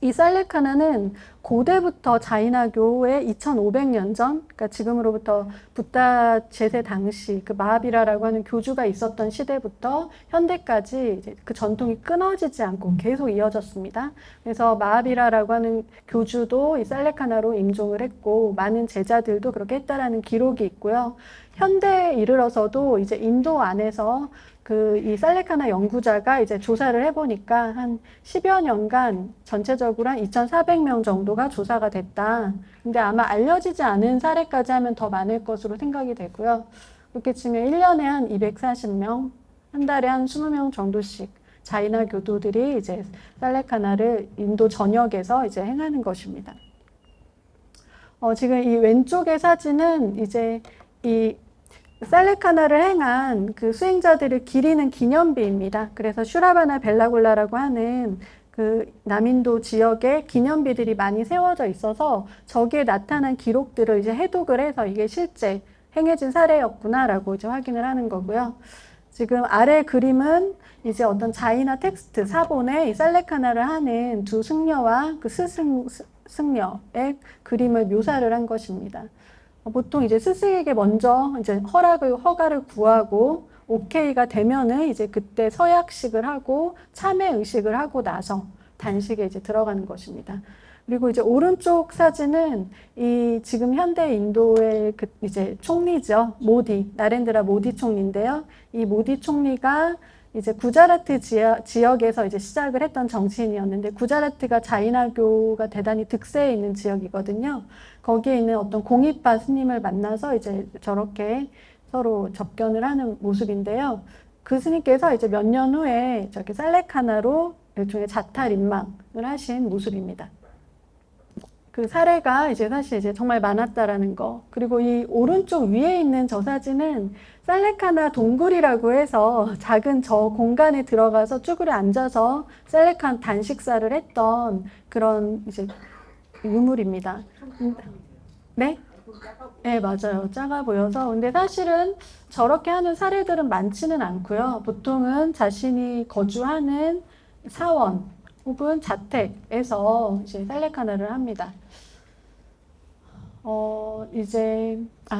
이 살레카나는 고대부터 자이나교의 2500년 전, 그러니까 지금으로부터 붓다 제세 당시 그 마하비라라고 하는 교주가 있었던 시대부터 현대까지 이제 그 전통이 끊어지지 않고 계속 이어졌습니다. 그래서 마하비라라고 하는 교주도 이 살레카나로 임종을 했고 많은 제자들도 그렇게 했다라는 기록이 있고요. 현대에 이르러서도 이제 인도 안에서 이 살레카나 연구자가 이제 조사를 해보니까 한 10여 년간 전체적으로 한 2,400명 정도가 조사가 됐다. 근데 아마 알려지지 않은 사례까지 하면 더 많을 것으로 생각이 되고요. 그렇게 치면 1년에 한 240명, 한 달에 한 20명 정도씩 자이나 교도들이 이제 살레카나를 인도 전역에서 이제 행하는 것입니다. 지금 이 왼쪽의 사진은 이제 이 살레카나를 행한 그 수행자들을 기리는 기념비입니다. 그래서 슈라바나 벨라골라라고 하는 그 남인도 지역에 기념비들이 많이 세워져 있어서 저기에 나타난 기록들을 이제 해독을 해서 이게 실제 행해진 사례였구나라고 이제 확인을 하는 거고요. 지금 아래 그림은 이제 어떤 자이나 텍스트 사본에 이 살레카나를 하는 두 승려와 그 승려의 그림을 묘사를 한 것입니다. 보통 이제 스승에게 먼저 이제 허가를 구하고 오케이가 되면은 이제 그때 서약식을 하고 참회 의식을 하고 나서 단식에 이제 들어가는 것입니다. 그리고 이제 오른쪽 사진은 이 지금 현대 인도의 그 이제 총리죠. 모디, 나렌드라 모디 총리인데요. 이 모디 총리가 이제 구자라트 지역에서 이제 시작을 했던 정치인이었는데 구자라트가 자이나교가 대단히 득세해 있는 지역이거든요. 거기에 있는 어떤 공이파 스님을 만나서 이제 저렇게 서로 접견을 하는 모습인데요. 그 스님께서 이제 몇 년 후에 저렇게 살레카나로 일종의 자탈임망을 하신 모습입니다. 그 사례가 이제 사실 이제 정말 많았다라는 거. 그리고 이 오른쪽 위에 있는 저 사진은 살레카나 동굴이라고 해서 작은 저 공간에 들어가서 쭈그려 앉아서 살레카나 단식사를 했던 그런 이제 유물입니다. 네? 네, 맞아요. 작아 보여서. 근데 사실은 저렇게 하는 사례들은 많지는 않고요. 보통은 자신이 거주하는 사원 혹은 자택에서 이제 살레카나를 합니다.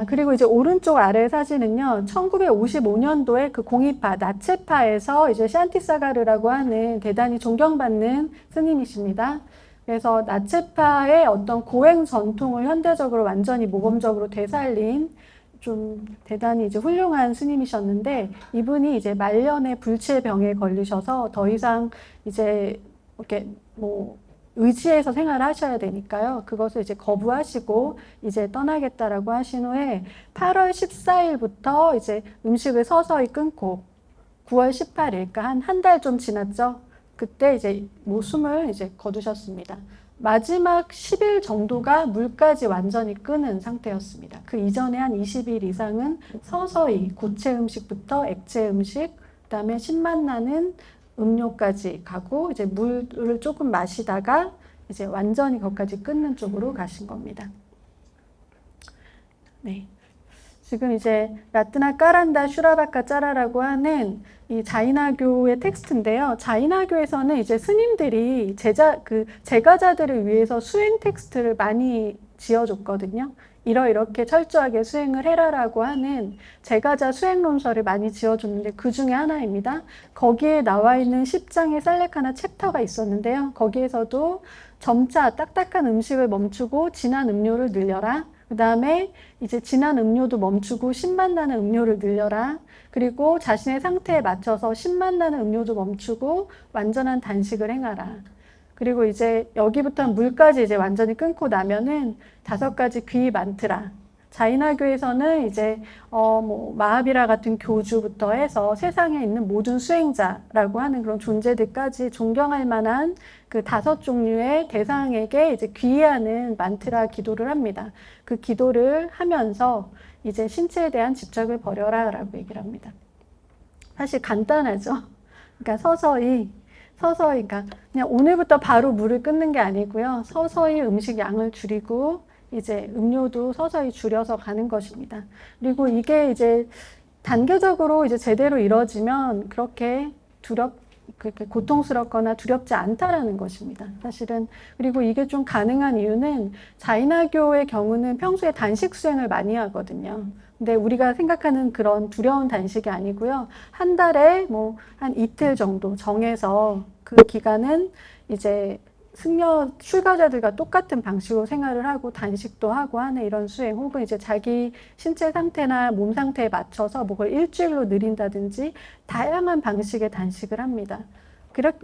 그리고 이제 오른쪽 아래 사진은요, 1955년도에 그 공이파, 나체파에서 이제 샨티사가르라고 하는 대단히 존경받는 스님이십니다. 그래서 나체파의 어떤 고행 전통을 현대적으로 완전히 모범적으로 되살린 좀 대단히 이제 훌륭한 스님이셨는데, 이분이 이제 말년에 불치병에 걸리셔서 더 이상 이제 이렇게 의지해서 생활을 하셔야 되니까요. 그것을 이제 거부하시고 이제 떠나겠다라고 하신 후에 8월 14일부터 이제 음식을 서서히 끊고 9월 18일, 그러니까 한 달 좀 지났죠. 그때 이제 숨을 이제 거두셨습니다. 마지막 10일 정도가 물까지 완전히 끊은 상태였습니다. 그 이전에 한 20일 이상은 서서히 고체 음식부터 액체 음식, 그다음에 신맛 나는 음료까지 가고 이제 물을 조금 마시다가 이제 완전히 거기까지 끊는 쪽으로 가신 겁니다. 네. 지금 이제 라트나 까란다 슈라바카 짜라라고 하는 이 자이나교의 텍스트인데요. 자이나교에서는 이제 스님들이 제가자들을 위해서 수행 텍스트를 많이 지어줬거든요. 이렇게 철저하게 수행을 해라라고 하는 제가자 수행론서를 많이 지어줬는데 그 중에 하나입니다. 거기에 나와 있는 10장의 살레카나 챕터가 있었는데요. 거기에서도 점차 딱딱한 음식을 멈추고 진한 음료를 늘려라. 그 다음에 이제 진한 음료도 멈추고 신맛 나는 음료를 늘려라. 그리고 자신의 상태에 맞춰서 신맛 나는 음료도 멈추고 완전한 단식을 행하라. 그리고 이제 여기부터 물까지 이제 완전히 끊고 나면은 5가지 귀 만트라. 자이나교에서는 이제 마하비라 같은 교주부터 해서 세상에 있는 모든 수행자라고 하는 그런 존재들까지 존경할 만한 그 5종류의 대상에게 이제 귀의하는 만트라 기도를 합니다. 그 기도를 하면서 이제 신체에 대한 집착을 버려라라고 얘기를 합니다. 사실 간단하죠. 그러니까 서서히 그러니까 그냥 오늘부터 바로 물을 끊는 게 아니고요. 서서히 음식 양을 줄이고 이제 음료도 서서히 줄여서 가는 것입니다. 그리고 이게 이제 단계적으로 이제 제대로 이루어지면 그렇게 그렇게 고통스럽거나 두렵지 않다라는 것입니다. 사실은. 그리고 이게 좀 가능한 이유는 자인학교의 경우는 평소에 단식 수행을 많이 하거든요. 근데 우리가 생각하는 그런 두려운 단식이 아니고요. 한 달에 뭐 한 이틀 정도 정해서 그 기간은 이제 승려 출가자들과 똑같은 방식으로 생활을 하고 단식도 하고 하는 이런 수행, 혹은 이제 자기 신체 상태나 몸 상태에 맞춰서 목을 일주일로 늘린다든지 다양한 방식의 단식을 합니다.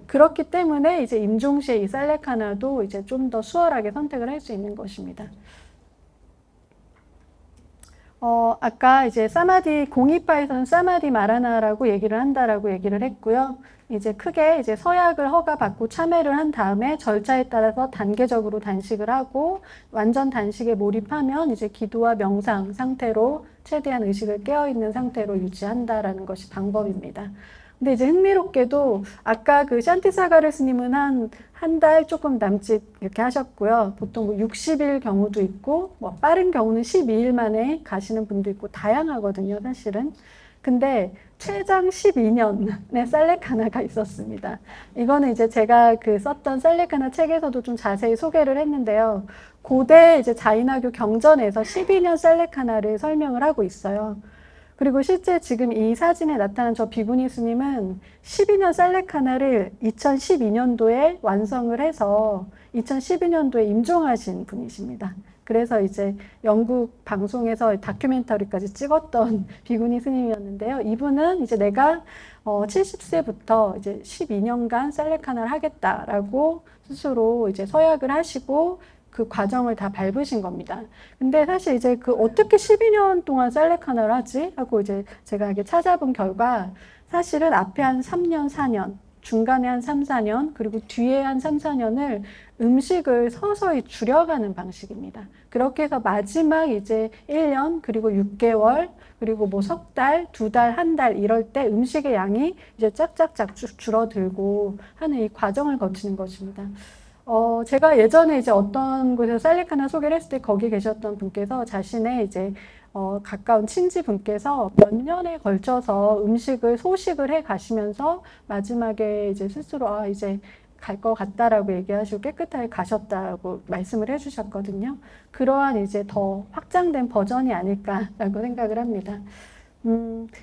그렇기 때문에 이제 임종시에 이 살레카나도 이제 좀 더 수월하게 선택을 할 수 있는 것입니다. 아까 이제 사마디, 공이파에서는 사마디 마라나라고 얘기를 한다라고 얘기를 했고요. 이제 크게 이제 서약을 허가받고 참여를 한 다음에 절차에 따라서 단계적으로 단식을 하고 완전 단식에 몰입하면 이제 기도와 명상 상태로 최대한 의식을 깨어있는 상태로 유지한다라는 것이 방법입니다. 근데 이제 흥미롭게도 아까 그 샨티사가르 스님은 한 달 조금 남짓 이렇게 하셨고요. 보통 뭐 60일 경우도 있고, 뭐 빠른 경우는 12일 만에 가시는 분도 있고, 다양하거든요, 사실은. 근데 최장 12년의 살레카나가 있었습니다. 이거는 이제 제가 그 썼던 살레카나 책에서도 좀 자세히 소개를 했는데요. 고대 이제 자인화교 경전에서 12년 살레카나를 설명을 하고 있어요. 그리고 실제 지금 이 사진에 나타난 저 비구니 스님은 12년 살레카나를 2012년도에 완성을 해서 2012년도에 임종하신 분이십니다. 그래서 이제 영국 방송에서 다큐멘터리까지 찍었던 비구니 스님이었는데요. 이분은 이제 내가 70세부터 이제 12년간 살레카나를 하겠다라고 스스로 이제 서약을 하시고 그 과정을 다 밟으신 겁니다. 근데 사실 이제 그 어떻게 12년 동안 살레카나를 하지? 하고 이제 제가 이렇게 찾아본 결과 사실은 앞에 한 3년, 4년, 중간에 한 3, 4년, 그리고 뒤에 한 3, 4년을 음식을 서서히 줄여가는 방식입니다. 그렇게 해서 마지막 이제 1년, 그리고 6개월, 그리고 뭐 석 달, 2달, 한 달 이럴 때 음식의 양이 이제 짝짝짝 줄어들고 하는 이 과정을 거치는 것입니다. 제가 예전에 이제 어떤 곳에서 살레카나 소개를 했을 때 거기 계셨던 분께서 자신의 이제 가까운 친지 분께서 몇 년에 걸쳐서 소식을 해 가시면서 마지막에 이제 스스로 이제 갈 것 같다라고 얘기하시고 깨끗하게 가셨다고 말씀을 해주셨거든요. 그러한 이제 더 확장된 버전이 아닐까라고 생각을 합니다.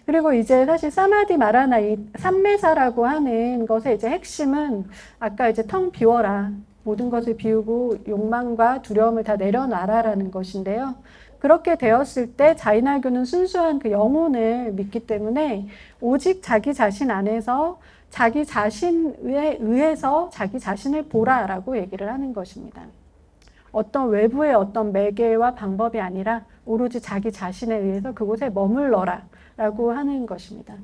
그리고 이제 사실 사마디 마라나 이 삼매사라고 하는 것의 이제 핵심은 아까 이제 텅 비워라. 모든 것을 비우고 욕망과 두려움을 다 내려놔라라는 것인데요. 그렇게 되었을 때 자인학교는 순수한 그 영혼을 믿기 때문에 오직 자기 자신 안에서 자기 자신에 의해서 자기 자신을 보라라고 얘기를 하는 것입니다. 어떤 외부의 어떤 매개와 방법이 아니라 오로지 자기 자신에 의해서 그곳에 머물러라 라고 하는 것입니다.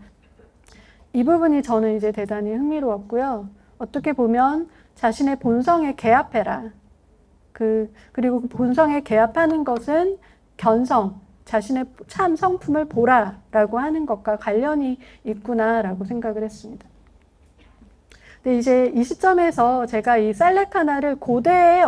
이 부분이 저는 이제 대단히 흥미로웠고요. 어떻게 보면 자신의 본성에 개합해라. 그리고 본성에 개합하는 것은 견성, 자신의 참 성품을 보라라고 하는 것과 관련이 있구나라고 생각을 했습니다. 근데 이제 이 시점에서 제가 이 살레카나를 고대의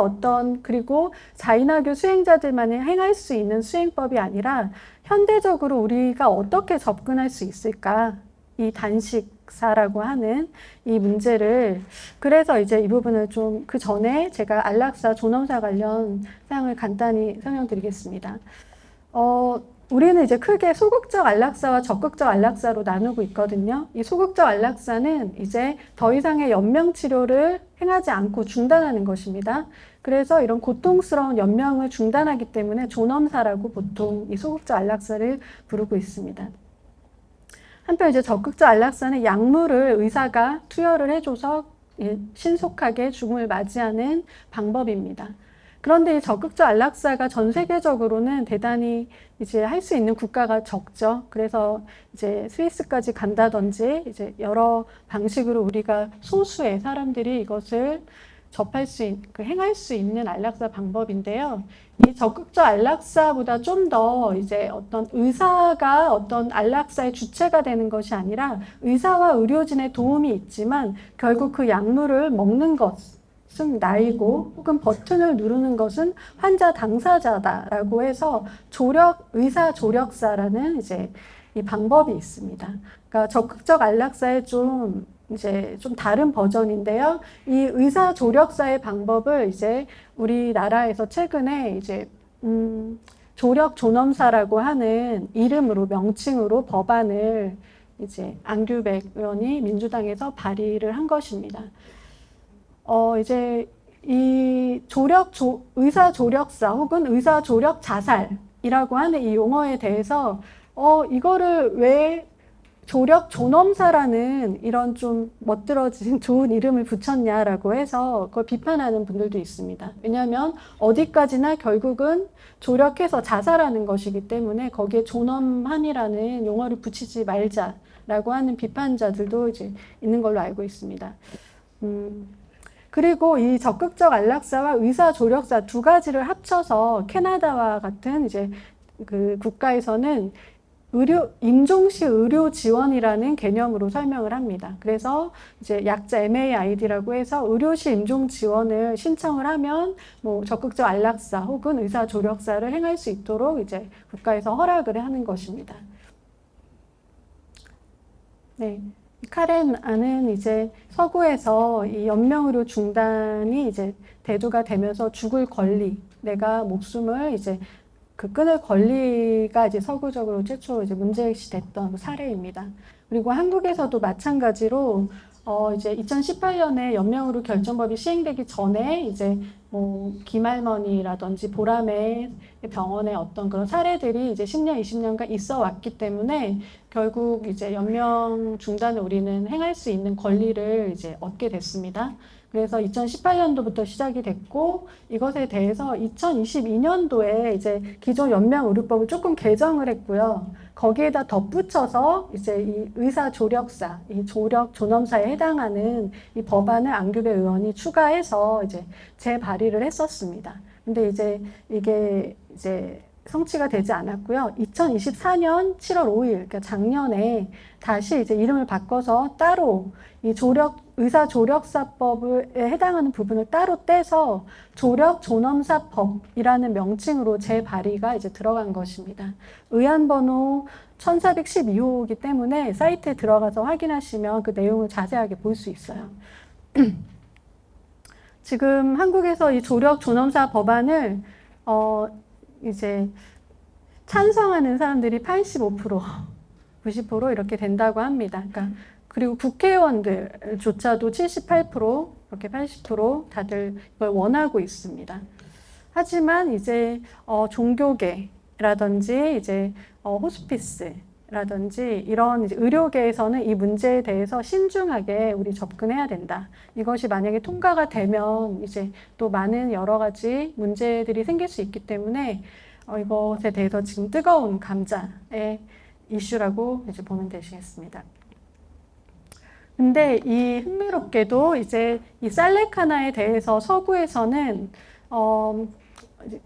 그리고 자인화교 수행자들만이 행할 수 있는 수행법이 아니라 현대적으로 우리가 어떻게 접근할 수 있을까? 이 단식사라고 하는 이 문제를, 그래서 이제 이 부분을 좀 그 전에 제가 안락사, 존엄사 관련 사항을 간단히 설명드리겠습니다. 우리는 이제 크게 소극적 안락사와 적극적 안락사로 나누고 있거든요. 이 소극적 안락사는 이제 더 이상의 연명 치료를 행하지 않고 중단하는 것입니다. 그래서 이런 고통스러운 연명을 중단하기 때문에 존엄사라고 보통 이 소극적 안락사를 부르고 있습니다. 한편 이제 적극적 안락사는 약물을 의사가 투여를 해줘서 신속하게 죽음을 맞이하는 방법입니다. 그런데 이 적극적 안락사가 전 세계적으로는 대단히 이제 할 수 있는 국가가 적죠. 그래서 이제 스위스까지 간다든지 이제 여러 방식으로 우리가 소수의 사람들이 이것을 행할 수 있는 안락사 방법인데요. 이 적극적 안락사보다 좀 더 이제 어떤 의사가 어떤 안락사의 주체가 되는 것이 아니라 의사와 의료진의 도움이 있지만 결국 그 약물을 먹는 것, 것은 나이고 혹은 버튼을 누르는 것은 환자 당사자다라고 해서 의사 조력사라는 이제 이 방법이 있습니다. 그러니까 적극적 안락사의 좀 다른 버전인데요. 이 의사 조력사의 방법을 이제 우리나라에서 최근에 이제 조력 존엄사라고 하는 이름으로 명칭으로 법안을 이제 안규백 의원이 민주당에서 발의를 한 것입니다. 이제 이 의사 조력사 혹은 의사 조력 자살이라고 하는 이 용어에 대해서 이거를 왜 조력 존엄사라는 이런 좀 멋들어진 좋은 이름을 붙였냐라고 해서 그걸 비판하는 분들도 있습니다. 왜냐하면 어디까지나 결국은 조력해서 자살하는 것이기 때문에 거기에 존엄한이라는 용어를 붙이지 말자라고 하는 비판자들도 이제 있는 걸로 알고 있습니다. 그리고 이 적극적 안락사와 의사 조력사 두 가지를 합쳐서 캐나다와 같은 이제 그 국가에서는 임종시 의료 지원이라는 개념으로 설명을 합니다. 그래서 이제 약자 MAID라고 해서 의료시 임종 지원을 신청을 하면 뭐 적극적 안락사 혹은 의사 조력사를 행할 수 있도록 이제 국가에서 허락을 하는 것입니다. 네. 카렌 안은 이제 서구에서 이 연명의료 중단이 이제 대두가 되면서 죽을 권리, 내가 목숨을 이제 끊을 권리가 이제 서구적으로 최초로 이제 문제시 됐던 사례입니다. 그리고 한국에서도 마찬가지로 이제 2018년에 연명의료 결정법이 시행되기 전에 이제 뭐 김할머니라든지 보라매 병원의 어떤 그런 사례들이 이제 10년, 20년간 있어 왔기 때문에 결국 이제 연명 중단을 우리는 행할 수 있는 권리를 이제 얻게 됐습니다. 그래서 2018년도부터 시작이 됐고 이것에 대해서 2022년도에 이제 기존 연명의료법을 조금 개정을 했고요. 거기에다 덧붙여서 이제 이 의사 조력사, 이 조력 존엄사에 해당하는 이 법안을 안규백 의원이 추가해서 이제 재발의를 했었습니다. 근데 이제 이게 이제 성취가 되지 않았고요. 2024년 7월 5일, 그러니까 작년에 다시 이제 이름을 바꿔서 따로 이 의사 조력사법에 해당하는 부분을 따로 떼서 조력 존엄사법이라는 명칭으로 재발의가 이제 들어간 것입니다. 의안번호 1412호이기 때문에 사이트에 들어가서 확인하시면 그 내용을 자세하게 볼 수 있어요. 지금 한국에서 이 조력 존엄사 법안을 이제 찬성하는 사람들이 85%, 90% 이렇게 된다고 합니다. 그러니까 그리고 국회의원들조차도 78%, 이렇게 80% 다들 이걸 원하고 있습니다. 하지만 이제 종교계라든지 이제 호스피스라든지 이런 이제 의료계에서는 이 문제에 대해서 신중하게 우리 접근해야 된다. 이것이 만약에 통과가 되면 이제 또 많은 여러 가지 문제들이 생길 수 있기 때문에 이것에 대해서 지금 뜨거운 감자의 이슈라고 이제 보면 되시겠습니다. 근데 이 흥미롭게도 이제 이 살레카나에 대해서 서구에서는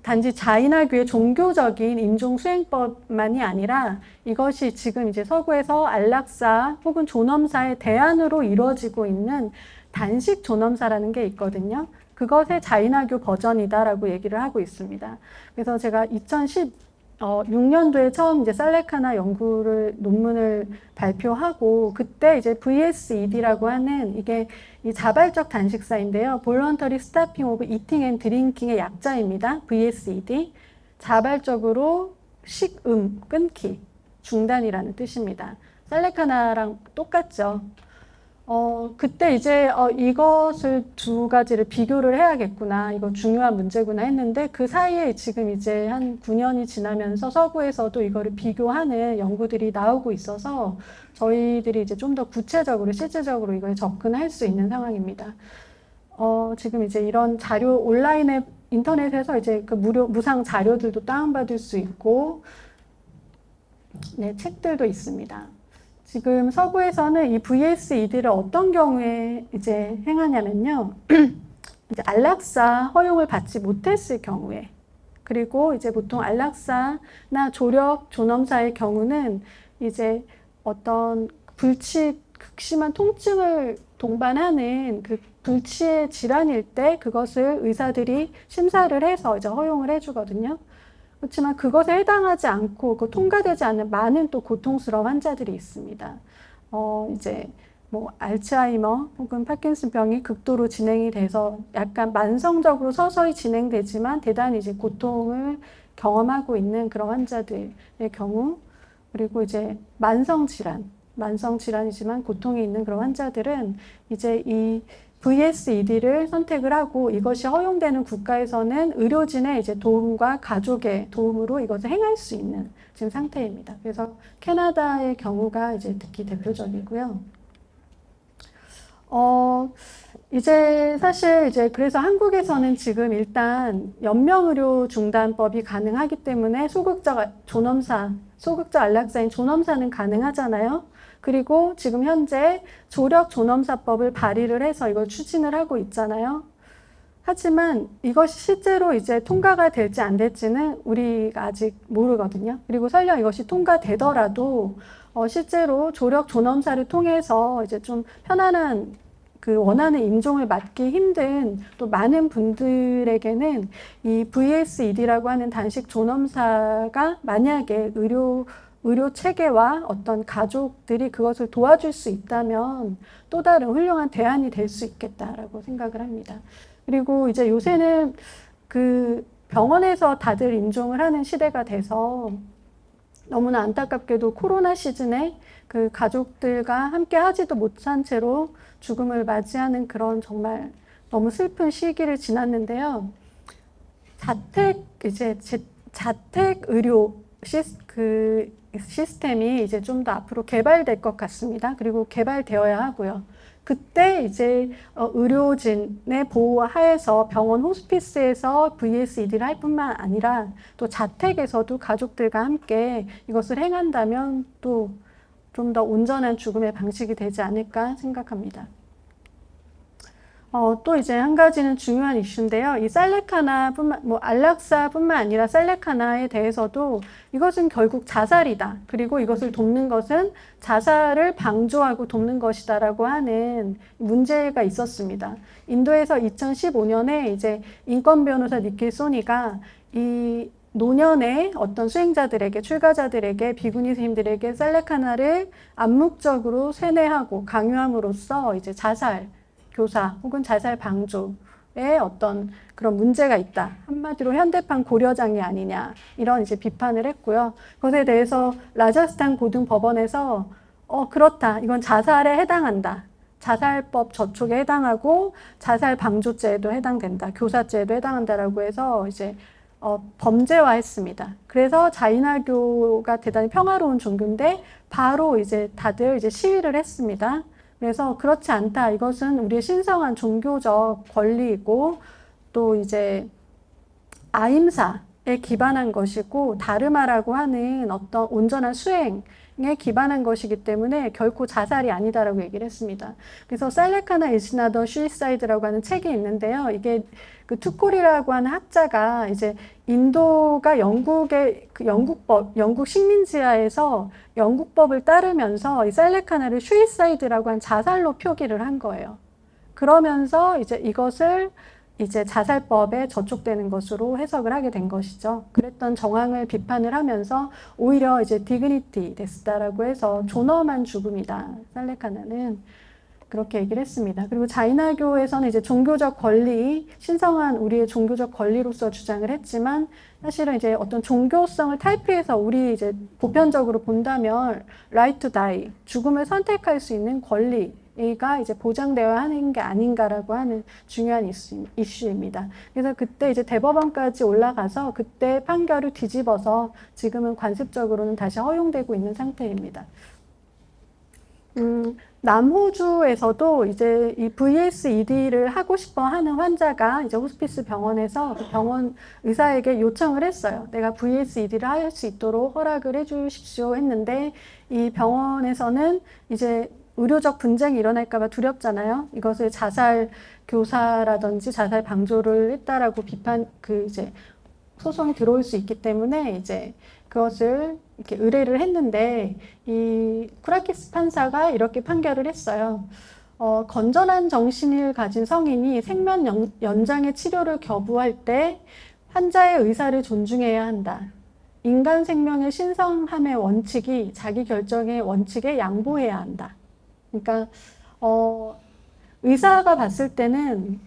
단지 자인하교의 종교적인 임종 수행법만이 아니라 이것이 지금 이제 서구에서 안락사 혹은 존엄사의 대안으로 이루어지고 있는 단식 존엄사라는 게 있거든요. 그것의 자인하교 버전이다라고 얘기를 하고 있습니다. 그래서 제가 2016년도에 처음 이제 살레카나 논문을 발표하고 그때 이제 VSED라고 하는 이게 이 자발적 단식사인데요. Voluntary Stopping of Eating and Drinking의 약자입니다. VSED. 자발적으로 식음 끊기, 중단이라는 뜻입니다. 살레카나랑 똑같죠. 그때 이제 이것을 두 가지를 비교를 해야겠구나, 이거 중요한 문제구나 했는데 그 사이에 지금 이제 한 9년이 지나면서 서구에서도 이거를 비교하는 연구들이 나오고 있어서 저희들이 이제 좀 더 구체적으로 실질적으로 이거에 접근할 수 있는 상황입니다. 지금 이제 이런 자료 온라인에 인터넷에서 이제 그 무상 자료들도 다운받을 수 있고, 네, 책들도 있습니다. 지금 서구에서는 이 VSED를 어떤 경우에 이제 행하냐면요. 이제 안락사 허용을 받지 못했을 경우에, 그리고 이제 보통 안락사나 조력 존엄사의 경우는 이제 어떤 극심한 통증을 동반하는 그 불치의 질환일 때 그것을 의사들이 심사를 해서 이제 허용을 해주거든요. 그렇지만 그것에 해당하지 않고 그 통과되지 않는 많은 또 고통스러운 환자들이 있습니다. 이제 뭐 알츠하이머 혹은 파킨슨 병이 극도로 진행이 돼서 약간 만성적으로 서서히 진행되지만 대단히 이제 고통을 경험하고 있는 그런 환자들의 경우, 그리고 이제 만성 질환이지만 고통이 있는 그런 환자들은 이제 이 VSED를 선택을 하고 이것이 허용되는 국가에서는 의료진의 이제 도움과 가족의 도움으로 이것을 행할 수 있는 지금 상태입니다. 그래서 캐나다의 경우가 이제 특히 대표적이고요. 이제 사실 이제 그래서 한국에서는 지금 일단 연명의료 중단법이 가능하기 때문에 소극적 안락사인 존엄사는 가능하잖아요. 그리고 지금 현재 조력 존엄사법을 발의를 해서 이걸 추진을 하고 있잖아요. 하지만 이것이 실제로 이제 통과가 될지 안 될지는 우리가 아직 모르거든요. 그리고 설령 이것이 통과되더라도 실제로 조력 존엄사를 통해서 이제 좀 편안한 그 원하는 임종을 맞기 힘든 또 많은 분들에게는 이 VSED라고 하는 단식 존엄사가 만약에 의료 체계와 어떤 가족들이 그것을 도와줄 수 있다면 또 다른 훌륭한 대안이 될 수 있겠다라고 생각을 합니다. 그리고 이제 요새는 그 병원에서 다들 임종을 하는 시대가 돼서 너무나 안타깝게도 코로나 시즌에 그 가족들과 함께 하지도 못한 채로 죽음을 맞이하는 그런 정말 너무 슬픈 시기를 지났는데요. 자택 의료 시스템이 이제 좀 더 앞으로 개발될 것 같습니다. 그리고 개발되어야 하고요. 그때 이제 의료진의 보호 하에서 병원 호스피스에서 VSED를 할 뿐만 아니라 또 자택에서도 가족들과 함께 이것을 행한다면 또 좀 더 온전한 죽음의 방식이 되지 않을까 생각합니다. 또 이제 한 가지는 중요한 이슈인데요. 이 안락사뿐만 아니라 살레카나에 대해서도 이것은 결국 자살이다. 그리고 이것을 돕는 것은 자살을 방조하고 돕는 것이다라고 하는 문제가 있었습니다. 인도에서 2015년에 이제 인권 변호사 니킬 소니가 이 노년의 어떤 수행자들에게, 출가자들에게, 비구니 스님들에게 살레카나를 암묵적으로 세뇌하고 강요함으로써 이제 자살 교사 혹은 자살 방조에 어떤 그런 문제가 있다. 한마디로 현대판 고려장이 아니냐 이런 이제 비판을 했고요. 그것에 대해서 라자스탄 고등법원에서 그렇다. 이건 자살에 해당한다. 자살법 저촉에 해당하고 자살 방조죄에도 해당된다. 교사죄에도 해당한다라고 해서 이제 범죄화했습니다. 그래서 자이나교가 대단히 평화로운 종교인데 바로 이제 다들 이제 시위를 했습니다. 그래서 그렇지 않다. 이것은 우리의 신성한 종교적 권리이고 또 이제 아임사에 기반한 것이고 다르마라고 하는 어떤 온전한 수행에 기반한 것이기 때문에 결코 자살이 아니다라고 얘기를 했습니다. 그래서 살레카나 is not a suicide라고 하는 책이 있는데요. 이게 그 투콜이라고 하는 학자가 이제 인도가 영국의 그 영국 식민지하에서 영국법을 따르면서 이 살레카나를 슈이사이드라고 한 자살로 표기를 한 거예요. 그러면서 이제 이것을 이제 자살법에 저촉되는 것으로 해석을 하게 된 것이죠. 그랬던 정황을 비판을 하면서 오히려 이제 디그니티 데스다라고 해서 존엄한 죽음이다. 살레카나는 그렇게 얘기를 했습니다. 그리고 자이나교에서는 이제 종교적 권리, 신성한 우리의 종교적 권리로서 주장을 했지만 사실은 이제 어떤 종교성을 탈피해서 우리 이제 보편적으로 본다면 right to die, 죽음을 선택할 수 있는 권리가 이제 보장되어야 하는 게 아닌가라고 하는 중요한 이슈입니다. 그래서 그때 이제 대법원까지 올라가서 그때 판결을 뒤집어서 지금은 관습적으로는 다시 허용되고 있는 상태입니다. 남호주에서도 이제 이 VSED를 하고 싶어 하는 환자가 이제 호스피스 병원에서 그 병원 의사에게 요청을 했어요. 내가 VSED를 할 수 있도록 허락을 해주십시오 했는데 이 병원에서는 이제 의료적 분쟁이 일어날까봐 두렵잖아요. 이것을 자살 교사라든지 자살 방조를 했다라고 이제 소송이 들어올 수 있기 때문에 이제 그것을 이렇게 의뢰를 했는데 이 쿠라키스 판사가 이렇게 판결을 했어요. 건전한 정신을 가진 성인이 생명 연장의 치료를 거부할 때 환자의 의사를 존중해야 한다. 인간 생명의 신성함의 원칙이 자기 결정의 원칙에 양보해야 한다. 그러니까 의사가 봤을 때는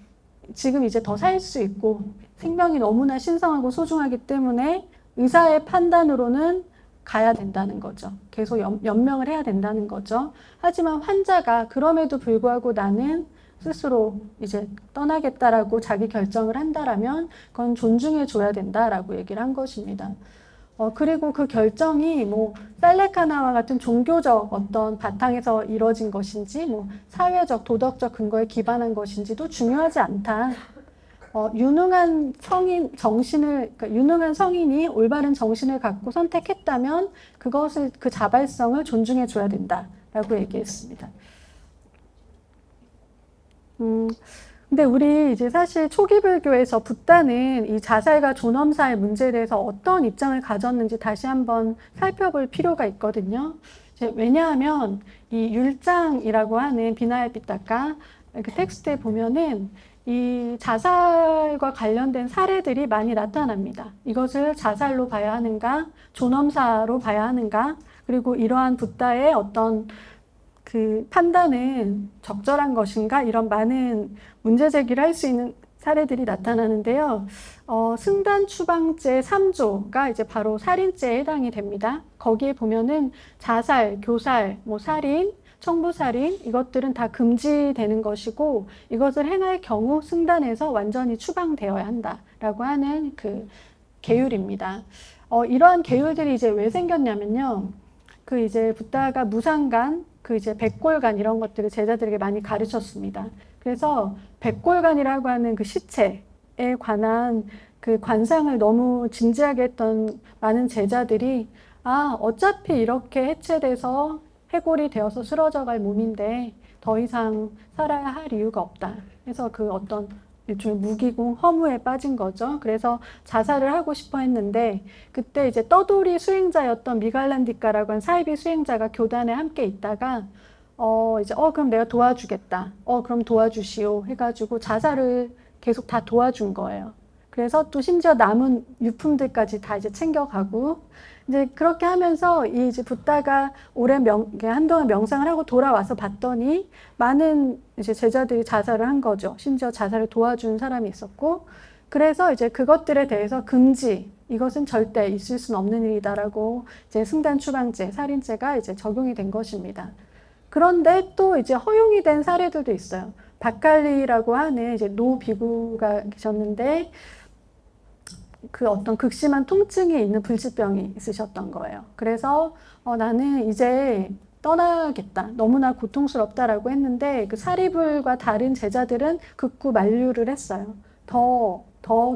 지금 이제 더 살 수 있고 생명이 너무나 신성하고 소중하기 때문에 의사의 판단으로는 가야 된다는 거죠. 계속 연명을 해야 된다는 거죠. 하지만 환자가 그럼에도 불구하고 나는 스스로 이제 떠나겠다라고 자기 결정을 한다라면 그건 존중해 줘야 된다라고 얘기를 한 것입니다. 그리고 그 결정이 뭐 살레카나와 같은 종교적 어떤 바탕에서 이루어진 것인지 뭐 사회적 도덕적 근거에 기반한 것인지도 중요하지 않다. 유능한 성인 정신을, 그러니까 유능한 성인이 올바른 정신을 갖고 선택했다면 그것을, 그 자발성을 존중해 줘야 된다라고 얘기했습니다. 근데 우리 이제 사실 초기 불교에서 붓다는 이 자살과 존엄사의 문제에 대해서 어떤 입장을 가졌는지 다시 한번 살펴볼 필요가 있거든요. 왜냐하면 이 율장이라고 하는 비나야 피타카 그 텍스트에 보면은 이 자살과 관련된 사례들이 많이 나타납니다. 이것을 자살로 봐야 하는가, 존엄사로 봐야 하는가, 그리고 이러한 붓다의 어떤 그 판단은 적절한 것인가, 이런 많은 문제 제기를 할 수 있는 사례들이 나타나는데요. 승단 추방죄 3조가 이제 바로 살인죄에 해당이 됩니다. 거기에 보면은 자살, 교살, 뭐 살인, 청부살인 이것들은 다 금지되는 것이고 이것을 행할 경우 승단에서 완전히 추방되어야 한다라고 하는 그 계율입니다. 이러한 계율들이 이제 왜 생겼냐면요. 그 이제 붓다가 무상간, 그 이제 백골간 이런 것들을 제자들에게 많이 가르쳤습니다. 그래서 백골간이라고 하는 그 시체에 관한 그 관상을 너무 진지하게 했던 많은 제자들이 어차피 이렇게 해체돼서 해골이 되어서 쓰러져 갈 몸인데 더 이상 살아야 할 이유가 없다. 그래서 그 어떤 일종의 무기공 허무에 빠진 거죠. 그래서 자살을 하고 싶어 했는데 그때 이제 떠돌이 수행자였던 미갈란디카라고 한 사이비 수행자가 교단에 함께 있다가 이제 그럼 내가 도와주겠다. 그럼 도와주시오 해가지고 자살을 계속 다 도와준 거예요. 그래서 또 심지어 남은 유품들까지 다 이제 챙겨가고 이제 그렇게 하면서 이 이제 붓다가 한동안 명상을 하고 돌아와서 봤더니 많은 이제 제자들이 자살을 한 거죠. 심지어 자살을 도와준 사람이 있었고, 그래서 이제 그것들에 대해서 금지, 이것은 절대 있을 수는 없는 일이다라고 이제 승단 추방죄, 살인죄가 이제 적용이 된 것입니다. 그런데 또 이제 허용이 된 사례들도 있어요. 바칼리라고 하는 이제 노 비구가 계셨는데 그 어떤 극심한 통증이 있는 불치병이 있으셨던 거예요. 그래서 나는 이제 떠나겠다. 너무나 고통스럽다라고 했는데 그 사리불과 다른 제자들은 극구 만류를 했어요. 더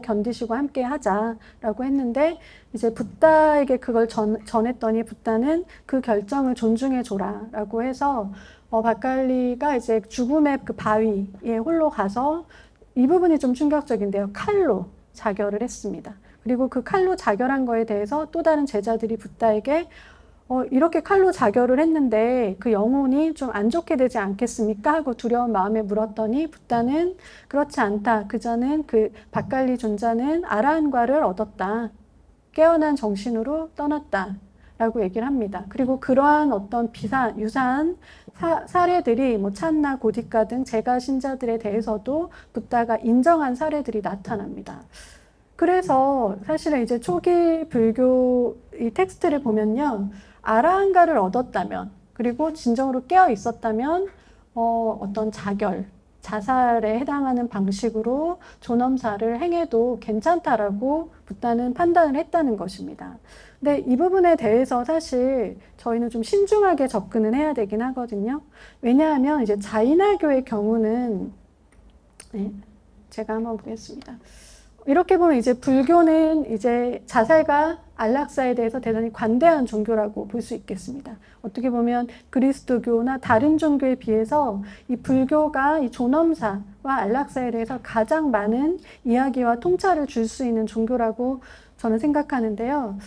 견디시고 함께 하자라고 했는데 이제 붓다에게 그걸 전했더니 붓다는 그 결정을 존중해 줘라라고 해서 바칼리가 이제 죽음의 그 바위에 홀로 가서 이 부분이 좀 충격적인데요. 칼로 자결을 했습니다. 그리고 그 칼로 자결한 거에 대해서 또 다른 제자들이 붓다에게 이렇게 칼로 자결을 했는데 그 영혼이 좀 안 좋게 되지 않겠습니까? 하고 두려운 마음에 물었더니 붓다는 그렇지 않다. 그자는 그 바칼리 존자는 아라한과를 얻었다. 깨어난 정신으로 떠났다. 라고 얘기를 합니다. 그리고 그러한 어떤 유사한 사례들이 뭐 찬나, 고디카 등 제가 신자들에 대해서도 붓다가 인정한 사례들이 나타납니다. 그래서 사실은 이제 초기 불교 이 텍스트를 보면요. 아라한가를 얻었다면, 그리고 진정으로 깨어 있었다면, 어떤 자살에 해당하는 방식으로 존엄사를 행해도 괜찮다라고 붓다는 판단을 했다는 것입니다. 근데 이 부분에 대해서 사실 저희는 좀 신중하게 접근을 해야 되긴 하거든요. 왜냐하면 이제 자이나교의 경우는, 제가 한번 보겠습니다. 이렇게 보면 이제 불교는 이제 자살과 안락사에 대해서 대단히 관대한 종교라고 볼 수 있겠습니다. 어떻게 보면 그리스도교나 다른 종교에 비해서 이 불교가 이 존엄사와 안락사에 대해서 가장 많은 이야기와 통찰을 줄 수 있는 종교라고 저는 생각하는데요.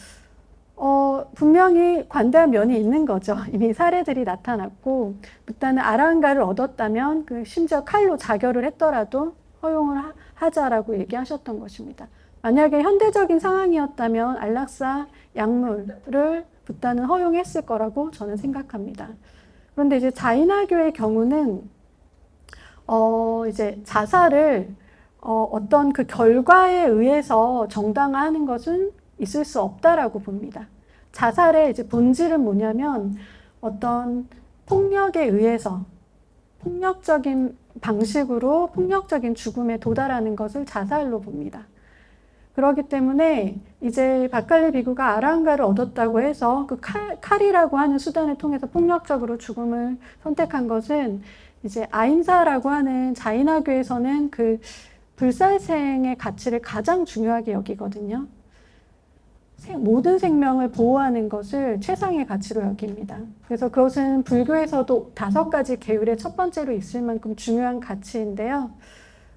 분명히 관대한 면이 있는 거죠. 이미 사례들이 나타났고, 일단은 아랑가를 얻었다면, 심지어 칼로 자결을 했더라도 허용을 하자라고 얘기하셨던 것입니다. 만약에 현대적인 상황이었다면 안락사 약물을 부탄은 허용했을 거라고 저는 생각합니다. 그런데 이제 자인화교의 경우는, 이제 자살을, 어떤 그 결과에 의해서 정당화하는 것은 있을 수 없다라고 봅니다. 자살의 이제 본질은 뭐냐면 어떤 폭력에 의해서 폭력적인 방식으로 폭력적인 죽음에 도달하는 것을 자살로 봅니다. 그렇기 때문에 이제 바칼리 비구가 아랑가를 얻었다고 해서 그 칼이라고 하는 수단을 통해서 폭력적으로 죽음을 선택한 것은 이제 아임사라고 하는 자인화교에서는 그 불살생의 가치를 가장 중요하게 여기거든요. 모든 생명을 보호하는 것을 최상의 가치로 여깁니다. 그래서 그것은 불교에서도 5가지 계율의 첫 번째로 있을 만큼 중요한 가치인데요.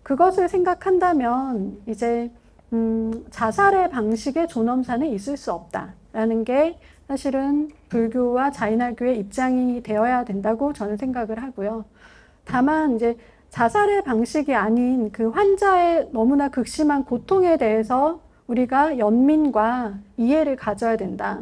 그것을 생각한다면 이제 자살의 방식의 존엄사는 있을 수 없다라는 게 사실은 불교와 자인화교의 입장이 되어야 된다고 저는 생각을 하고요. 다만 이제 자살의 방식이 아닌 그 환자의 너무나 극심한 고통에 대해서 우리가 연민과 이해를 가져야 된다.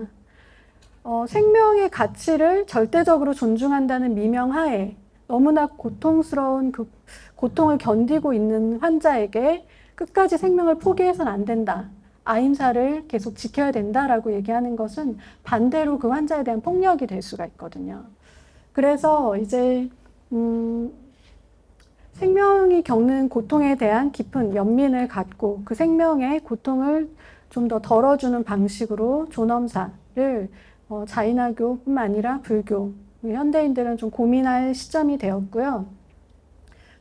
생명의 가치를 절대적으로 존중한다는 미명하에 너무나 고통스러운 그 고통을 견디고 있는 환자에게 끝까지 생명을 포기해서는 안 된다. 아임사를 계속 지켜야 된다라고 얘기하는 것은 반대로 그 환자에 대한 폭력이 될 수가 있거든요. 그래서 이제 생명이 겪는 고통에 대한 깊은 연민을 갖고 그 생명의 고통을 좀 더 덜어주는 방식으로 존엄사를 자인화교뿐만 아니라 불교, 현대인들은 좀 고민할 시점이 되었고요.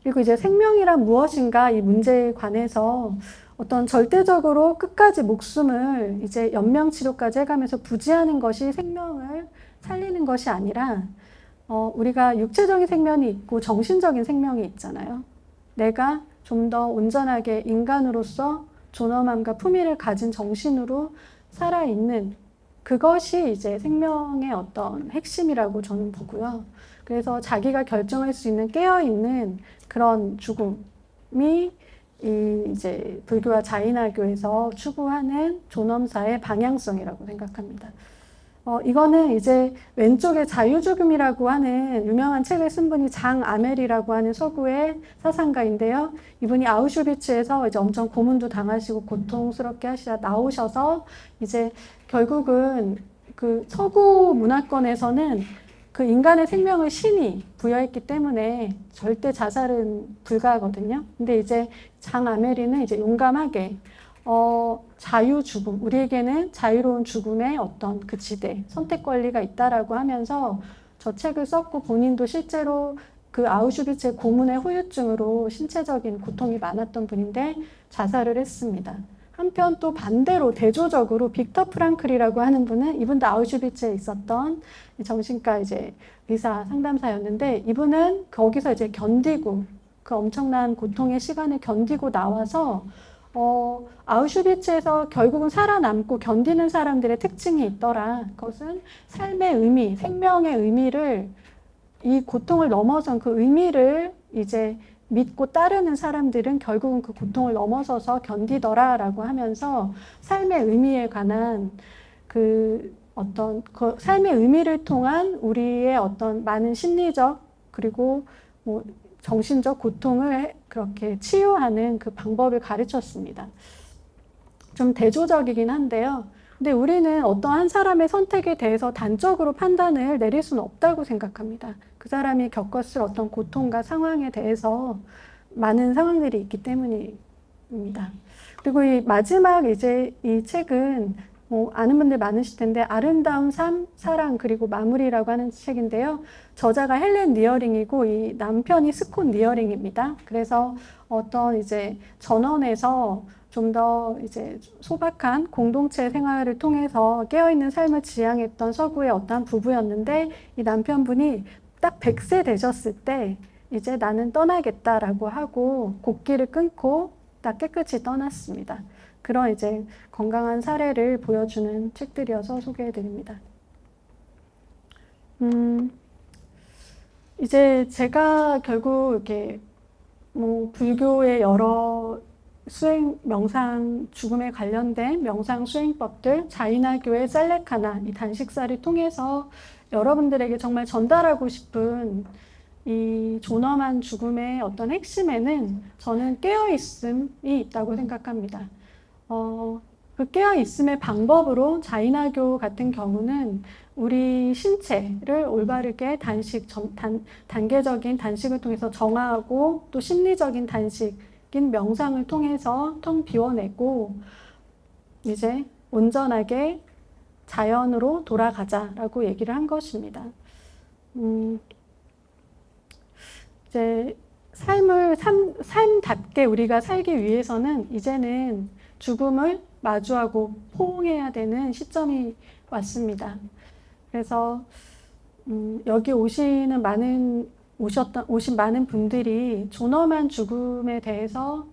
그리고 이제 생명이란 무엇인가 이 문제에 관해서 어떤 절대적으로 끝까지 목숨을 이제 연명치료까지 해가면서 부지하는 것이 생명을 살리는 것이 아니라 우리가 육체적인 생명이 있고 정신적인 생명이 있잖아요. 내가 좀 더 온전하게 인간으로서 존엄함과 품위를 가진 정신으로 살아있는 그것이 이제 생명의 어떤 핵심이라고 저는 보고요. 그래서 자기가 결정할 수 있는 깨어있는 그런 죽음이 이제 불교와 자인화교에서 추구하는 존엄사의 방향성이라고 생각합니다. 이거는 이제 왼쪽에 자유죽음이라고 하는 유명한 책을 쓴 분이 장 아멜이라고 하는 서구의 사상가인데요. 이분이 아우슈비츠에서 이제 엄청 고문도 당하시고 고통스럽게 하시다 나오셔서 이제 결국은 그 서구 문화권에서는 그 인간의 생명을 신이 부여했기 때문에 절대 자살은 불가하거든요. 근데 이제 장 아멜이는 이제 용감하게 자유 죽음, 우리에게는 자유로운 죽음의 어떤 그 지대, 선택 권리가 있다라고 하면서 저 책을 썼고 본인도 실제로 그 아우슈비츠의 고문의 후유증으로 신체적인 고통이 많았던 분인데 자살을 했습니다. 한편 또 반대로 대조적으로 빅터 프랑클이라고 하는 분은 이분도 아우슈비츠에 있었던 정신과 이제 의사 상담사였는데 이분은 거기서 이제 견디고 그 엄청난 고통의 시간을 견디고 나와서 아우슈비츠에서 결국은 살아남고 견디는 사람들의 특징이 있더라. 그것은 삶의 의미, 생명의 의미를 이 고통을 넘어선 그 의미를 이제 믿고 따르는 사람들은 결국은 그 고통을 넘어서서 견디더라라고 하면서 삶의 의미에 관한 그 어떤 그 삶의 의미를 통한 우리의 어떤 많은 심리적 그리고 뭐 정신적 고통을 그렇게 치유하는 그 방법을 가르쳤습니다. 좀 대조적이긴 한데요. 근데 우리는 어떤 한 사람의 선택에 대해서 단적으로 판단을 내릴 수는 없다고 생각합니다. 그 사람이 겪었을 어떤 고통과 상황에 대해서 많은 상황들이 있기 때문입니다. 그리고 이 마지막 이제 이 책은 뭐 아는 분들 많으실 텐데 아름다운 삶, 사랑 그리고 마무리라고 하는 책인데요. 저자가 헬렌 니어링이고 이 남편이 스콧 니어링입니다. 그래서 어떤 이제 전원에서 좀 더 이제 소박한 공동체 생활을 통해서 깨어있는 삶을 지향했던 서구의 어떤 부부였는데 이 남편분이 딱 100세 되셨을 때 이제 나는 떠나겠다라고 하고 곡기를 끊고 딱 깨끗이 떠났습니다. 그런 이제 건강한 사례를 보여주는 책들이어서 소개해드립니다. 이제 제가 결국 이렇게 뭐 불교의 여러 수행, 명상, 죽음에 관련된 명상 수행법들, 자이나교의 쌀레카나, 이 단식사를 통해서 여러분들에게 정말 전달하고 싶은 이 존엄한 죽음의 어떤 핵심에는 저는 깨어있음이 있다고 생각합니다. 그 깨어있음의 방법으로 자이나교 같은 경우는 우리 신체를 올바르게 단계적인 단식을 통해서 정화하고 또 심리적인 단식인 명상을 통해서 텅 비워내고 이제 온전하게 자연으로 돌아가자라고 얘기를 한 것입니다. 이제 삶답게 우리가 살기 위해서는 이제는 죽음을 마주하고 포옹해야 되는 시점이 왔습니다. 그래서 여기 오신 많은 분들이 존엄한 죽음에 대해서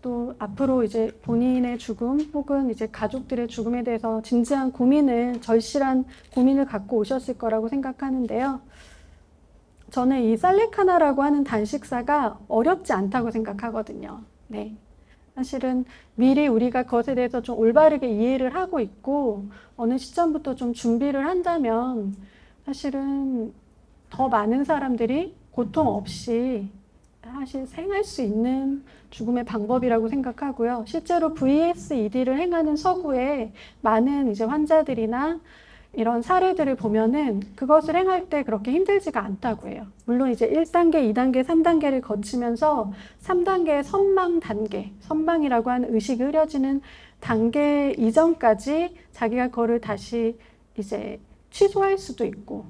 또 앞으로 이제 본인의 죽음 혹은 이제 가족들의 죽음에 대해서 진지한 고민을, 절실한 고민을 갖고 오셨을 거라고 생각하는데요. 저는 이 살레카나라고 하는 단식사가 어렵지 않다고 생각하거든요. 네. 사실은 미리 우리가 그것에 대해서 좀 올바르게 이해를 하고 있고 어느 시점부터 좀 준비를 한다면 사실은 더 많은 사람들이 고통 없이 사실 생할 수 있는 죽음의 방법이라고 생각하고요. 실제로 VSED를 행하는 서구에 많은 이제 환자들이나 이런 사례들을 보면은 그것을 행할 때 그렇게 힘들지가 않다고 해요. 물론 이제 1단계, 2단계, 3단계를 거치면서 3단계의 선망 단계, 선망이라고 하는 의식이 흐려지는 단계 이전까지 자기가 그거를 다시 이제 취소할 수도 있고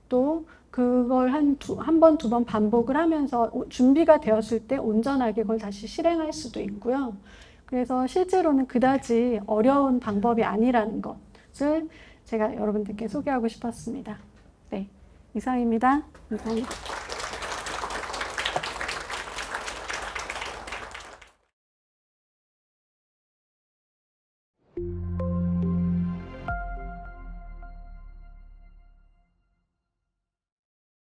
또 그걸 한 번, 두 번 반복을 하면서 준비가 되었을 때 온전하게 그걸 다시 실행할 수도 있고요. 그래서 실제로는 그다지 어려운 방법이 아니라는 것을 제가 여러분들께 소개하고 싶었습니다. 네, 이상입니다. 감사합니다.